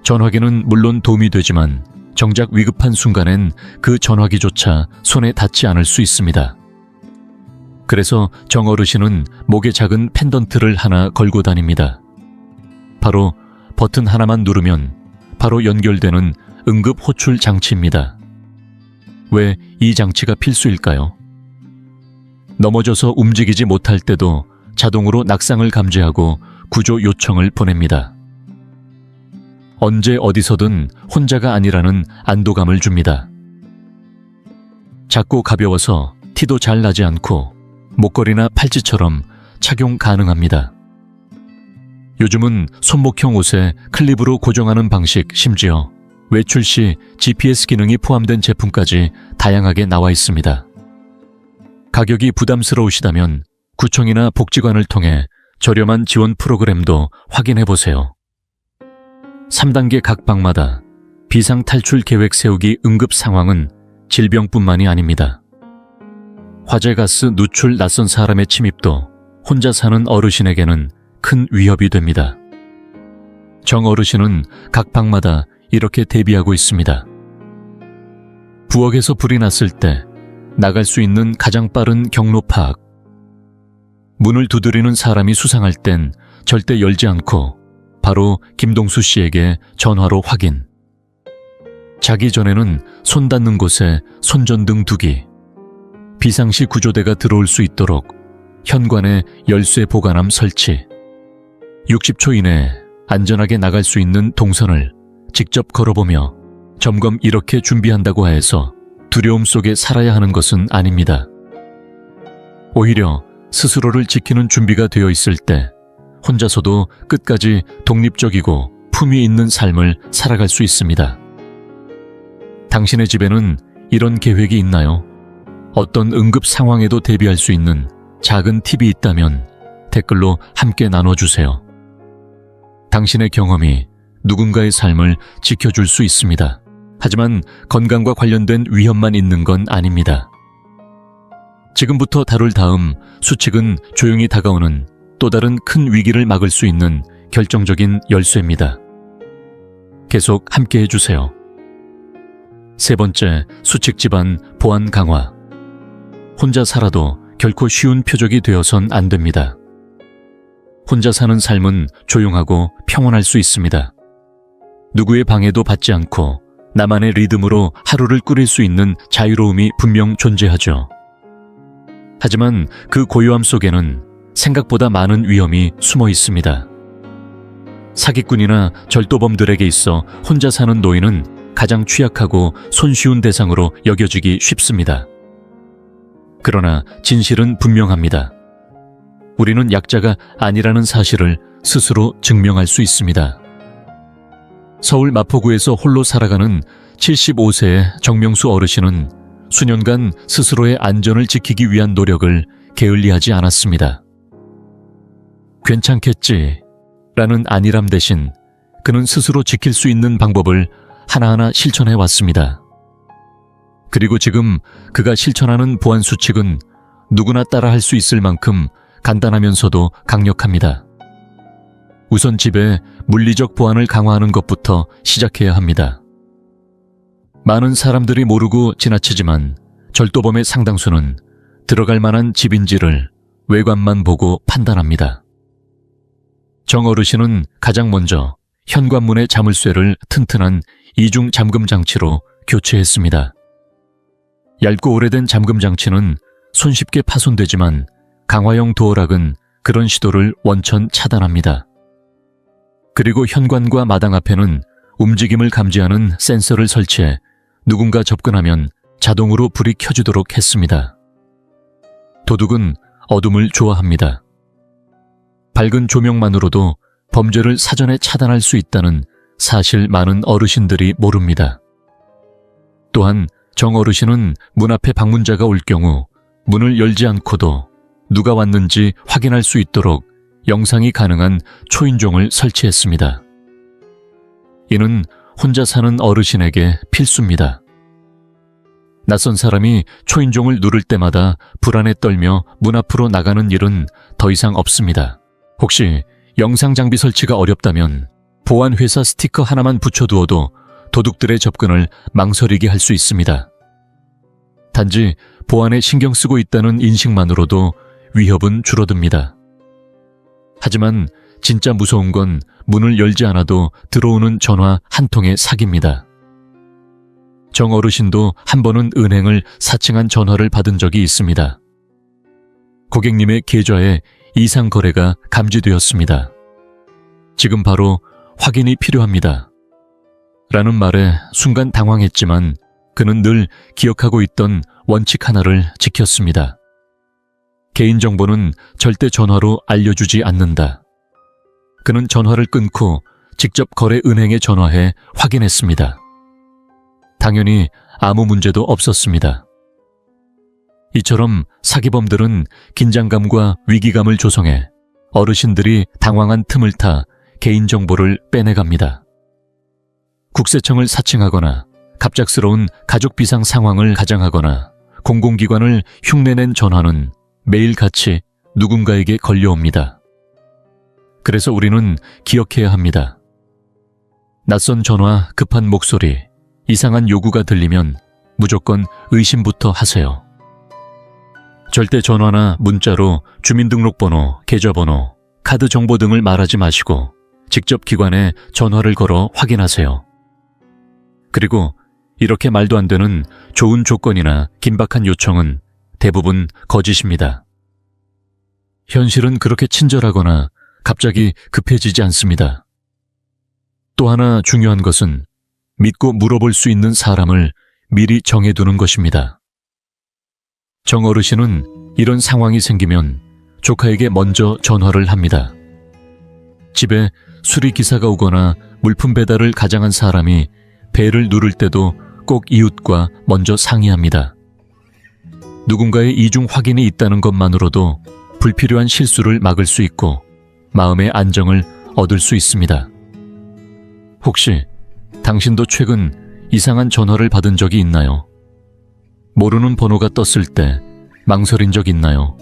전화기는 물론 도움이 되지만 정작 위급한 순간엔 그 전화기조차 손에 닿지 않을 수 있습니다. 그래서 정 어르신은 목에 작은 펜던트를 하나 걸고 다닙니다. 바로 버튼 하나만 누르면 바로 연결되는 응급 호출 장치입니다. 왜 이 장치가 필수일까요? 넘어져서 움직이지 못할 때도 자동으로 낙상을 감지하고 구조 요청을 보냅니다. 언제 어디서든 혼자가 아니라는 안도감을 줍니다. 작고 가벼워서 티도 잘 나지 않고 목걸이나 팔찌처럼 착용 가능합니다. 요즘은 손목형 옷에 클립으로 고정하는 방식, 심지어 외출 시 GPS 기능이 포함된 제품까지 다양하게 나와 있습니다. 가격이 부담스러우시다면 구청이나 복지관을 통해 저렴한 지원 프로그램도 확인해보세요. 3단계 각 방마다 비상 탈출 계획 세우기. 응급 상황은 질병뿐만이 아닙니다. 화재, 가스, 누출, 낯선 사람의 침입도 혼자 사는 어르신에게는 큰 위협이 됩니다. 정 어르신은 각 방마다 이렇게 대비하고 있습니다. 부엌에서 불이 났을 때 나갈 수 있는 가장 빠른 경로 파악. 문을 두드리는 사람이 수상할 땐 절대 열지 않고 바로 김동수 씨에게 전화로 확인. 자기 전에는 손 닿는 곳에 손전등 두기. 비상시 구조대가 들어올 수 있도록 현관에 열쇠 보관함 설치. 60초 이내에 안전하게 나갈 수 있는 동선을 직접 걸어보며 점검. 이렇게 준비한다고 해서 두려움 속에 살아야 하는 것은 아닙니다. 오히려 스스로를 지키는 준비가 되어 있을 때 혼자서도 끝까지 독립적이고 품위 있는 삶을 살아갈 수 있습니다. 당신의 집에는 이런 계획이 있나요? 어떤 응급 상황에도 대비할 수 있는 작은 팁이 있다면 댓글로 함께 나눠주세요. 당신의 경험이 누군가의 삶을 지켜줄 수 있습니다. 하지만 건강과 관련된 위험만 있는 건 아닙니다. 지금부터 다룰 다음 수칙은 조용히 다가오는 또 다른 큰 위기를 막을 수 있는 결정적인 열쇠입니다. 계속 함께 해주세요. 3번째, 수칙 집안 보안 강화. 혼자 살아도 결코 쉬운 표적이 되어선 안 됩니다. 혼자 사는 삶은 조용하고 평온할 수 있습니다. 누구의 방해도 받지 않고 나만의 리듬으로 하루를 꾸릴 수 있는 자유로움이 분명 존재하죠. 하지만 그 고요함 속에는 생각보다 많은 위험이 숨어 있습니다. 사기꾼이나 절도범들에게 있어 혼자 사는 노인은 가장 취약하고 손쉬운 대상으로 여겨지기 쉽습니다. 그러나 진실은 분명합니다. 우리는 약자가 아니라는 사실을 스스로 증명할 수 있습니다. 서울 마포구에서 홀로 살아가는 75세의 정명수 어르신은 수년간 스스로의 안전을 지키기 위한 노력을 게을리하지 않았습니다. 괜찮겠지 라는 안일함 대신 그는 스스로 지킬 수 있는 방법을 하나하나 실천해 왔습니다. 그리고 지금 그가 실천하는 보안 수칙은 누구나 따라할 수 있을 만큼 간단하면서도 강력합니다. 우선 집에 물리적 보안을 강화하는 것부터 시작해야 합니다. 많은 사람들이 모르고 지나치지만 절도범의 상당수는 들어갈 만한 집인지를 외관만 보고 판단합니다. 정 어르신은 가장 먼저 현관문의 자물쇠를 튼튼한 이중 잠금 장치로 교체했습니다. 얇고 오래된 잠금 장치는 손쉽게 파손되지만 강화형 도어락은 그런 시도를 원천 차단합니다. 그리고 현관과 마당 앞에는 움직임을 감지하는 센서를 설치해 누군가 접근하면 자동으로 불이 켜지도록 했습니다. 도둑은 어둠을 좋아합니다. 밝은 조명만으로도 범죄를 사전에 차단할 수 있다는 사실 많은 어르신들이 모릅니다. 또한 정 어르신은 문 앞에 방문자가 올 경우 문을 열지 않고도 누가 왔는지 확인할 수 있도록 영상이 가능한 초인종을 설치했습니다. 이는 혼자 사는 어르신에게 필수입니다. 낯선 사람이 초인종을 누를 때마다 불안에 떨며 문 앞으로 나가는 일은 더 이상 없습니다. 혹시 영상 장비 설치가 어렵다면 보안회사 스티커 하나만 붙여두어도 도둑들의 접근을 망설이게 할 수 있습니다. 단지 보안에 신경 쓰고 있다는 인식만으로도 위협은 줄어듭니다. 하지만 진짜 무서운 건 문을 열지 않아도 들어오는 전화 한 통의 사기입니다. 정 어르신도 한 번은 은행을 사칭한 전화를 받은 적이 있습니다. 고객님의 계좌에 이상 거래가 감지되었습니다. 지금 바로 확인이 필요합니다. 라는 말에 순간 당황했지만 그는 늘 기억하고 있던 원칙 하나를 지켰습니다. 개인정보는 절대 전화로 알려주지 않는다. 그는 전화를 끊고 직접 거래 은행에 전화해 확인했습니다. 당연히 아무 문제도 없었습니다. 이처럼 사기범들은 긴장감과 위기감을 조성해 어르신들이 당황한 틈을 타 개인정보를 빼내갑니다. 국세청을 사칭하거나 갑작스러운 가족 비상 상황을 가장하거나 공공기관을 흉내낸 전화는 매일같이 누군가에게 걸려옵니다. 그래서 우리는 기억해야 합니다. 낯선 전화, 급한 목소리, 이상한 요구가 들리면 무조건 의심부터 하세요. 절대 전화나 문자로 주민등록번호, 계좌번호, 카드 정보 등을 말하지 마시고 직접 기관에 전화를 걸어 확인하세요. 그리고 이렇게 말도 안 되는 좋은 조건이나 긴박한 요청은 대부분 거짓입니다. 현실은 그렇게 친절하거나 갑자기 급해지지 않습니다. 또 하나 중요한 것은 믿고 물어볼 수 있는 사람을 미리 정해두는 것입니다. 정 어르신은 이런 상황이 생기면 조카에게 먼저 전화를 합니다. 집에 수리기사가 오거나 물품 배달을 가장한 사람이 벨을 누를 때도 꼭 이웃과 먼저 상의합니다. 누군가의 이중 확인이 있다는 것만으로도 불필요한 실수를 막을 수 있고 마음의 안정을 얻을 수 있습니다. 혹시 당신도 최근 이상한 전화를 받은 적이 있나요? 모르는 번호가 떴을 때 망설인 적 있나요?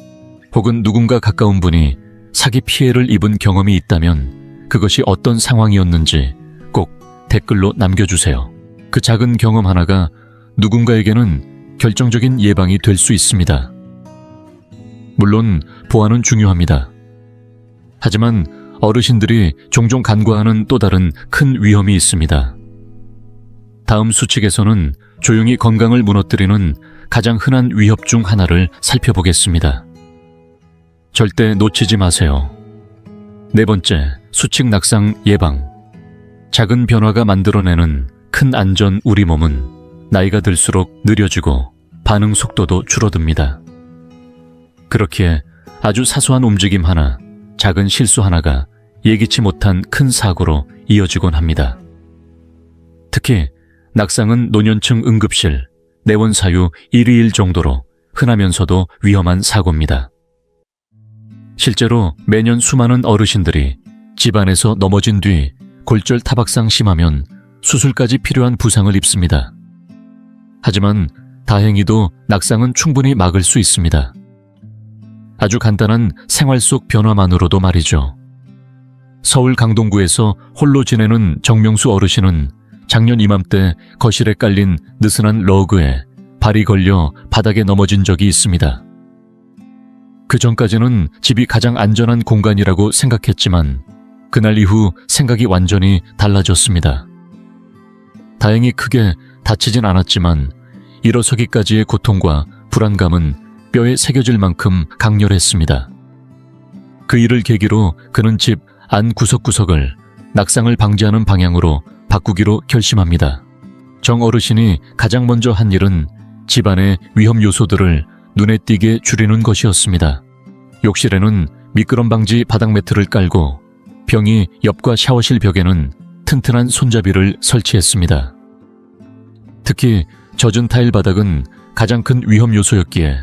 혹은 누군가 가까운 분이 사기 피해를 입은 경험이 있다면 그것이 어떤 상황이었는지 꼭 댓글로 남겨주세요. 그 작은 경험 하나가 누군가에게는 결정적인 예방이 될 수 있습니다. 물론 보안은 중요합니다. 하지만 어르신들이 종종 간과하는 또 다른 큰 위험이 있습니다. 다음 수칙에서는 조용히 건강을 무너뜨리는 가장 흔한 위협 중 하나를 살펴보겠습니다. 절대 놓치지 마세요. 네 번째, 수칙 낙상 예방. 작은 변화가 만들어내는 큰 안전 우리 몸은 나이가 들수록 느려지고 반응 속도도 줄어듭니다. 그렇기에 아주 사소한 움직임 하나, 작은 실수 하나가 예기치 못한 큰 사고로 이어지곤 합니다. 특히 낙상은 노년층 응급실, 내원 사유 1위1 정도로 흔하면서도 위험한 사고입니다. 실제로 매년 수많은 어르신들이 집안에서 넘어진 뒤 골절 타박상 심하면 수술까지 필요한 부상을 입습니다. 하지만 다행히도 낙상은 충분히 막을 수 있습니다. 아주 간단한 생활 속 변화만으로도 말이죠. 서울 강동구에서 홀로 지내는 정명수 어르신은 작년 이맘때 거실에 깔린 느슨한 러그에 발이 걸려 바닥에 넘어진 적이 있습니다. 그 전까지는 집이 가장 안전한 공간이라고 생각했지만 그날 이후 생각이 완전히 달라졌습니다. 다행히 크게 다치진 않았지만 일어서기까지의 고통과 불안감은 뼈에 새겨질 만큼 강렬했습니다. 그 일을 계기로 그는 집 안 구석구석을 낙상을 방지하는 방향으로 바꾸기로 결심합니다. 정 어르신이 가장 먼저 한 일은 집안의 위험 요소들을 눈에 띄게 줄이는 것이었습니다. 욕실에는 미끄럼 방지 바닥 매트를 깔고 병이 옆과 샤워실 벽에는 튼튼한 손잡이를 설치했습니다. 특히 젖은 타일 바닥은 가장 큰 위험 요소였기에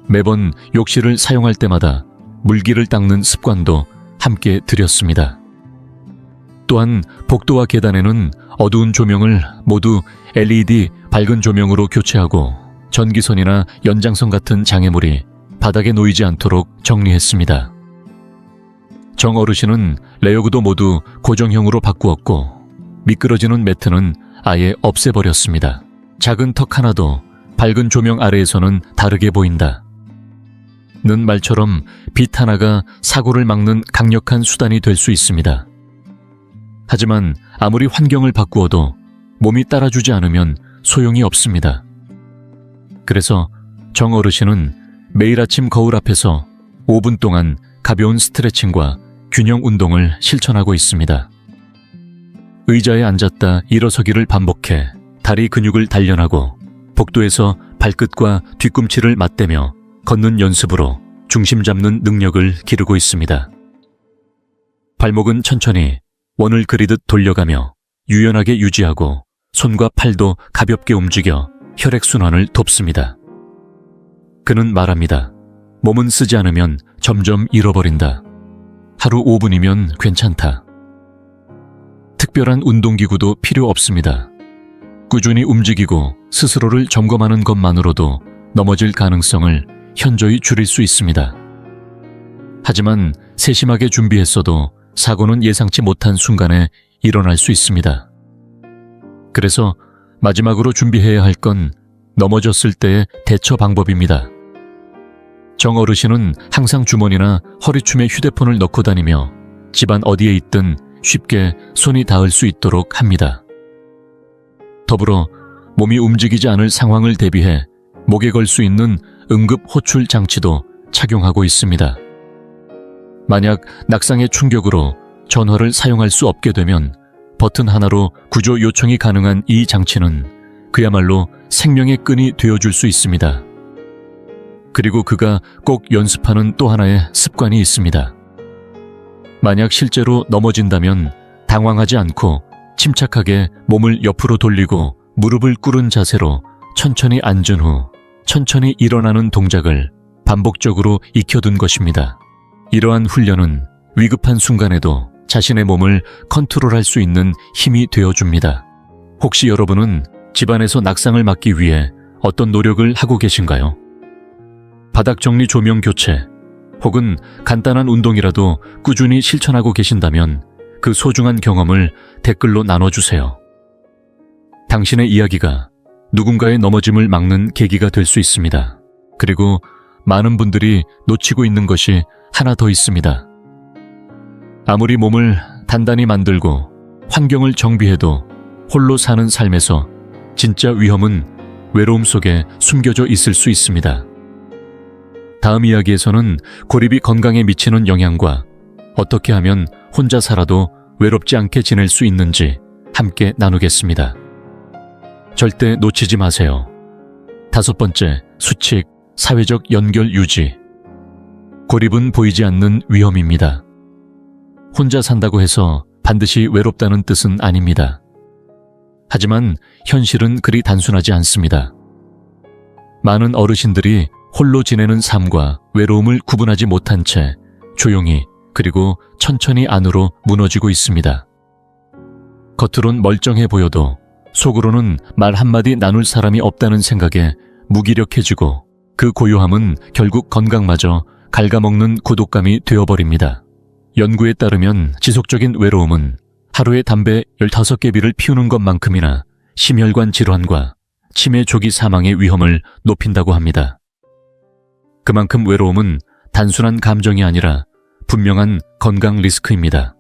매번 욕실을 사용할 때마다 물기를 닦는 습관도 함께 들였습니다. 또한 복도와 계단에는 어두운 조명을 모두 LED 밝은 조명으로 교체하고 전기선이나 연장선 같은 장애물이 바닥에 놓이지 않도록 정리했습니다. 정 어르신은 레이어구도 모두 고정형으로 바꾸었고 미끄러지는 매트는 아예 없애버렸습니다. 작은 턱 하나도 밝은 조명 아래에서는 다르게 보인다 는 말처럼 빛 하나가 사고를 막는 강력한 수단이 될 수 있습니다. 하지만 아무리 환경을 바꾸어도 몸이 따라주지 않으면 소용이 없습니다. 그래서 정 어르신은 매일 아침 거울 앞에서 5분 동안 가벼운 스트레칭과 균형 운동을 실천하고 있습니다. 의자에 앉았다 일어서기를 반복해 다리 근육을 단련하고 복도에서 발끝과 뒤꿈치를 맞대며 걷는 연습으로 중심 잡는 능력을 기르고 있습니다. 발목은 천천히 원을 그리듯 돌려가며 유연하게 유지하고 손과 팔도 가볍게 움직여 혈액순환을 돕습니다. 그는 말합니다. 몸은 쓰지 않으면 점점 잃어버린다. 하루 5분이면 괜찮다. 특별한 운동기구도 필요 없습니다. 꾸준히 움직이고 스스로를 점검하는 것만으로도 넘어질 가능성을 현저히 줄일 수 있습니다. 하지만 세심하게 준비했어도 사고는 예상치 못한 순간에 일어날 수 있습니다. 그래서 마지막으로 준비해야 할 건 넘어졌을 때의 대처 방법입니다. 정 어르신은 항상 주머니나 허리춤에 휴대폰을 넣고 다니며 집안 어디에 있든 쉽게 손이 닿을 수 있도록 합니다. 더불어 몸이 움직이지 않을 상황을 대비해 목에 걸 수 있는 응급 호출 장치도 착용하고 있습니다. 만약 낙상의 충격으로 전화를 사용할 수 없게 되면 버튼 하나로 구조 요청이 가능한 이 장치는 그야말로 생명의 끈이 되어줄 수 있습니다. 그리고 그가 꼭 연습하는 또 하나의 습관이 있습니다. 만약 실제로 넘어진다면 당황하지 않고 침착하게 몸을 옆으로 돌리고 무릎을 꿇은 자세로 천천히 앉은 후 천천히 일어나는 동작을 반복적으로 익혀둔 것입니다. 이러한 훈련은 위급한 순간에도 자신의 몸을 컨트롤할 수 있는 힘이 되어줍니다. 혹시 여러분은 집안에서 낙상을 막기 위해 어떤 노력을 하고 계신가요? 바닥 정리 조명 교체 혹은 간단한 운동이라도 꾸준히 실천하고 계신다면 그 소중한 경험을 댓글로 나눠주세요. 당신의 이야기가 누군가의 넘어짐을 막는 계기가 될 수 있습니다. 그리고 많은 분들이 놓치고 있는 것이 하나 더 있습니다. 아무리 몸을 단단히 만들고 환경을 정비해도 홀로 사는 삶에서 진짜 위험은 외로움 속에 숨겨져 있을 수 있습니다. 다음 이야기에서는 고립이 건강에 미치는 영향과 어떻게 하면 혼자 살아도 외롭지 않게 지낼 수 있는지 함께 나누겠습니다. 절대 놓치지 마세요. 5번째, 수칙, 사회적 연결 유지. 고립은 보이지 않는 위험입니다. 혼자 산다고 해서 반드시 외롭다는 뜻은 아닙니다. 하지만 현실은 그리 단순하지 않습니다. 많은 어르신들이 홀로 지내는 삶과 외로움을 구분하지 못한 채 조용히 그리고 천천히 안으로 무너지고 있습니다. 겉으론 멀쩡해 보여도 속으로는 말 한마디 나눌 사람이 없다는 생각에 무기력해지고 그 고요함은 결국 건강마저 갉아먹는 고독감이 되어버립니다. 연구에 따르면 지속적인 외로움은 하루에 담배 15개비를 피우는 것만큼이나 심혈관 질환과 치매 조기 사망의 위험을 높인다고 합니다. 그만큼 외로움은 단순한 감정이 아니라 분명한 건강 리스크입니다.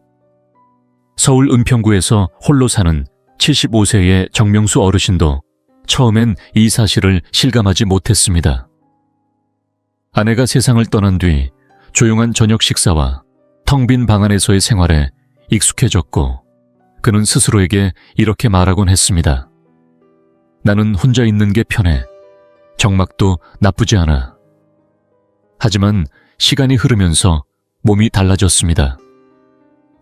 서울 은평구에서 홀로 사는 75세의 정명수 어르신도 처음엔 이 사실을 실감하지 못했습니다. 아내가 세상을 떠난 뒤 조용한 저녁 식사와 텅 빈 방 안에서의 생활에 익숙해졌고 그는 스스로에게 이렇게 말하곤 했습니다. 나는 혼자 있는 게 편해. 정막도 나쁘지 않아. 하지만 시간이 흐르면서 몸이 달라졌습니다.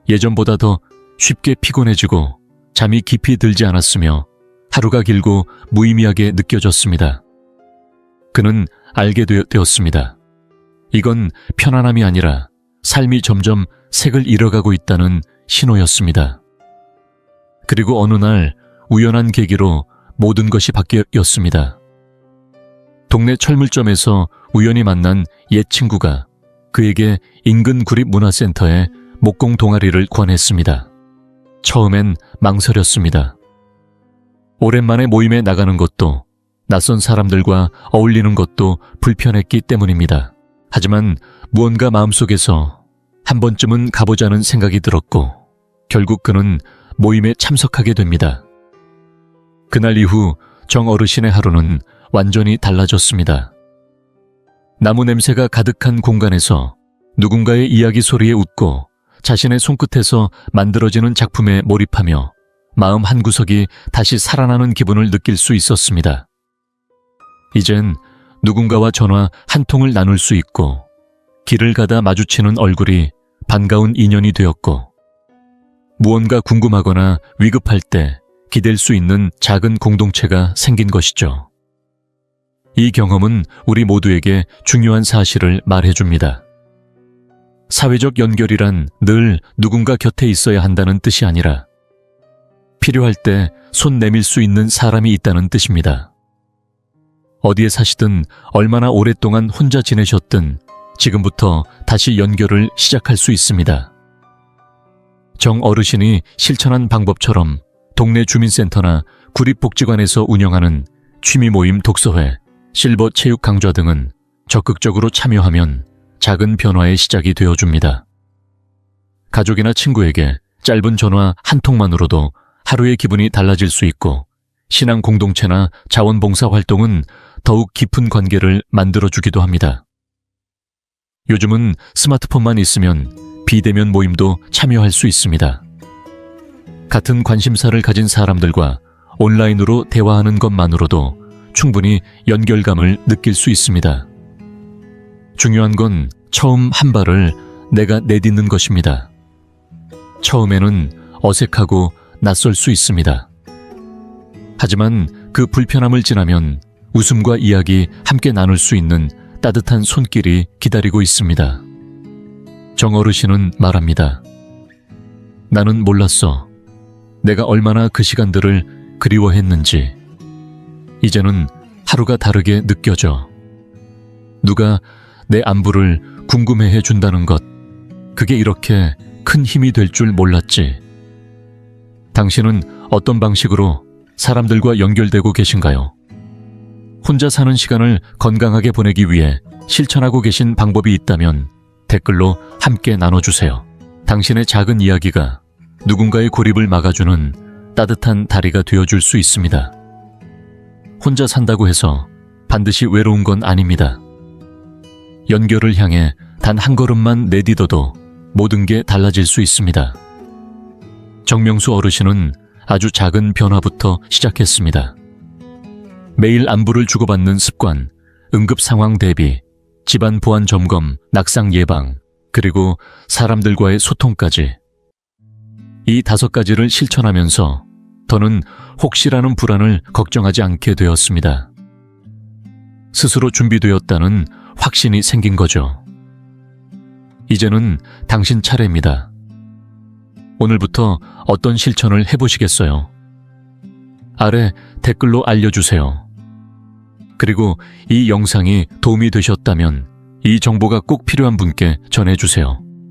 예전보다 더 쉽게 피곤해지고 잠이 깊이 들지 않았으며 하루가 길고 무의미하게 느껴졌습니다. 그는 알게 되었습니다. 이건 편안함이 아니라 삶이 점점 색을 잃어가고 있다는 신호였습니다. 그리고 어느 날 우연한 계기로 모든 것이 바뀌었습니다. 동네 철물점에서 우연히 만난 옛 친구가 그에게 인근 구립문화센터에 목공 동아리를 권했습니다. 처음엔 망설였습니다. 오랜만에 모임에 나가는 것도 낯선 사람들과 어울리는 것도 불편했기 때문입니다. 하지만 무언가 마음속에서 한 번쯤은 가보자는 생각이 들었고 결국 그는 모임에 참석하게 됩니다. 그날 이후 정 어르신의 하루는 완전히 달라졌습니다. 나무 냄새가 가득한 공간에서 누군가의 이야기 소리에 웃고 자신의 손끝에서 만들어지는 작품에 몰입하며 마음 한구석이 다시 살아나는 기분을 느낄 수 있었습니다. 이젠 누군가와 전화 한 통을 나눌 수 있고 길을 가다 마주치는 얼굴이 반가운 인연이 되었고 무언가 궁금하거나 위급할 때 기댈 수 있는 작은 공동체가 생긴 것이죠. 이 경험은 우리 모두에게 중요한 사실을 말해줍니다. 사회적 연결이란 늘 누군가 곁에 있어야 한다는 뜻이 아니라 필요할 때 손 내밀 수 있는 사람이 있다는 뜻입니다. 어디에 사시든 얼마나 오랫동안 혼자 지내셨든 지금부터 다시 연결을 시작할 수 있습니다. 정 어르신이 실천한 방법처럼 동네 주민센터나 구립복지관에서 운영하는 취미 모임 독서회, 실버 체육 강좌 등은 적극적으로 참여하면 작은 변화의 시작이 되어줍니다. 가족이나 친구에게 짧은 전화 한 통만으로도 하루의 기분이 달라질 수 있고 신앙 공동체나 자원봉사 활동은 더욱 깊은 관계를 만들어주기도 합니다. 요즘은 스마트폰만 있으면 비대면 모임도 참여할 수 있습니다. 같은 관심사를 가진 사람들과 온라인으로 대화하는 것만으로도 충분히 연결감을 느낄 수 있습니다. 중요한 건 처음 한 발을 내가 내딛는 것입니다. 처음에는 어색하고 낯설 수 있습니다. 하지만 그 불편함을 지나면 웃음과 이야기 함께 나눌 수 있는 따뜻한 손길이 기다리고 있습니다. 정 어르신은 말합니다. 나는 몰랐어. 내가 얼마나 그 시간들을 그리워했는지. 이제는 하루가 다르게 느껴져. 누가 내 안부를 궁금해해 준다는 것, 그게 이렇게 큰 힘이 될 줄 몰랐지. 당신은 어떤 방식으로 사람들과 연결되고 계신가요? 혼자 사는 시간을 건강하게 보내기 위해 실천하고 계신 방법이 있다면 댓글로 함께 나눠주세요. 당신의 작은 이야기가 누군가의 고립을 막아주는 따뜻한 다리가 되어줄 수 있습니다. 혼자 산다고 해서 반드시 외로운 건 아닙니다. 연결을 향해 단 한 걸음만 내딛어도 모든 게 달라질 수 있습니다. 정명수 어르신은 아주 작은 변화부터 시작했습니다. 매일 안부를 주고받는 습관, 응급 상황 대비, 집안 보안 점검, 낙상 예방, 그리고 사람들과의 소통까지. 이 5가지를 실천하면서 더는 혹시라는 불안을 걱정하지 않게 되었습니다. 스스로 준비되었다는 확신이 생긴 거죠. 이제는 당신 차례입니다. 오늘부터 어떤 실천을 해보시겠어요? 아래 댓글로 알려주세요. 그리고 이 영상이 도움이 되셨다면 이 정보가 꼭 필요한 분께 전해주세요.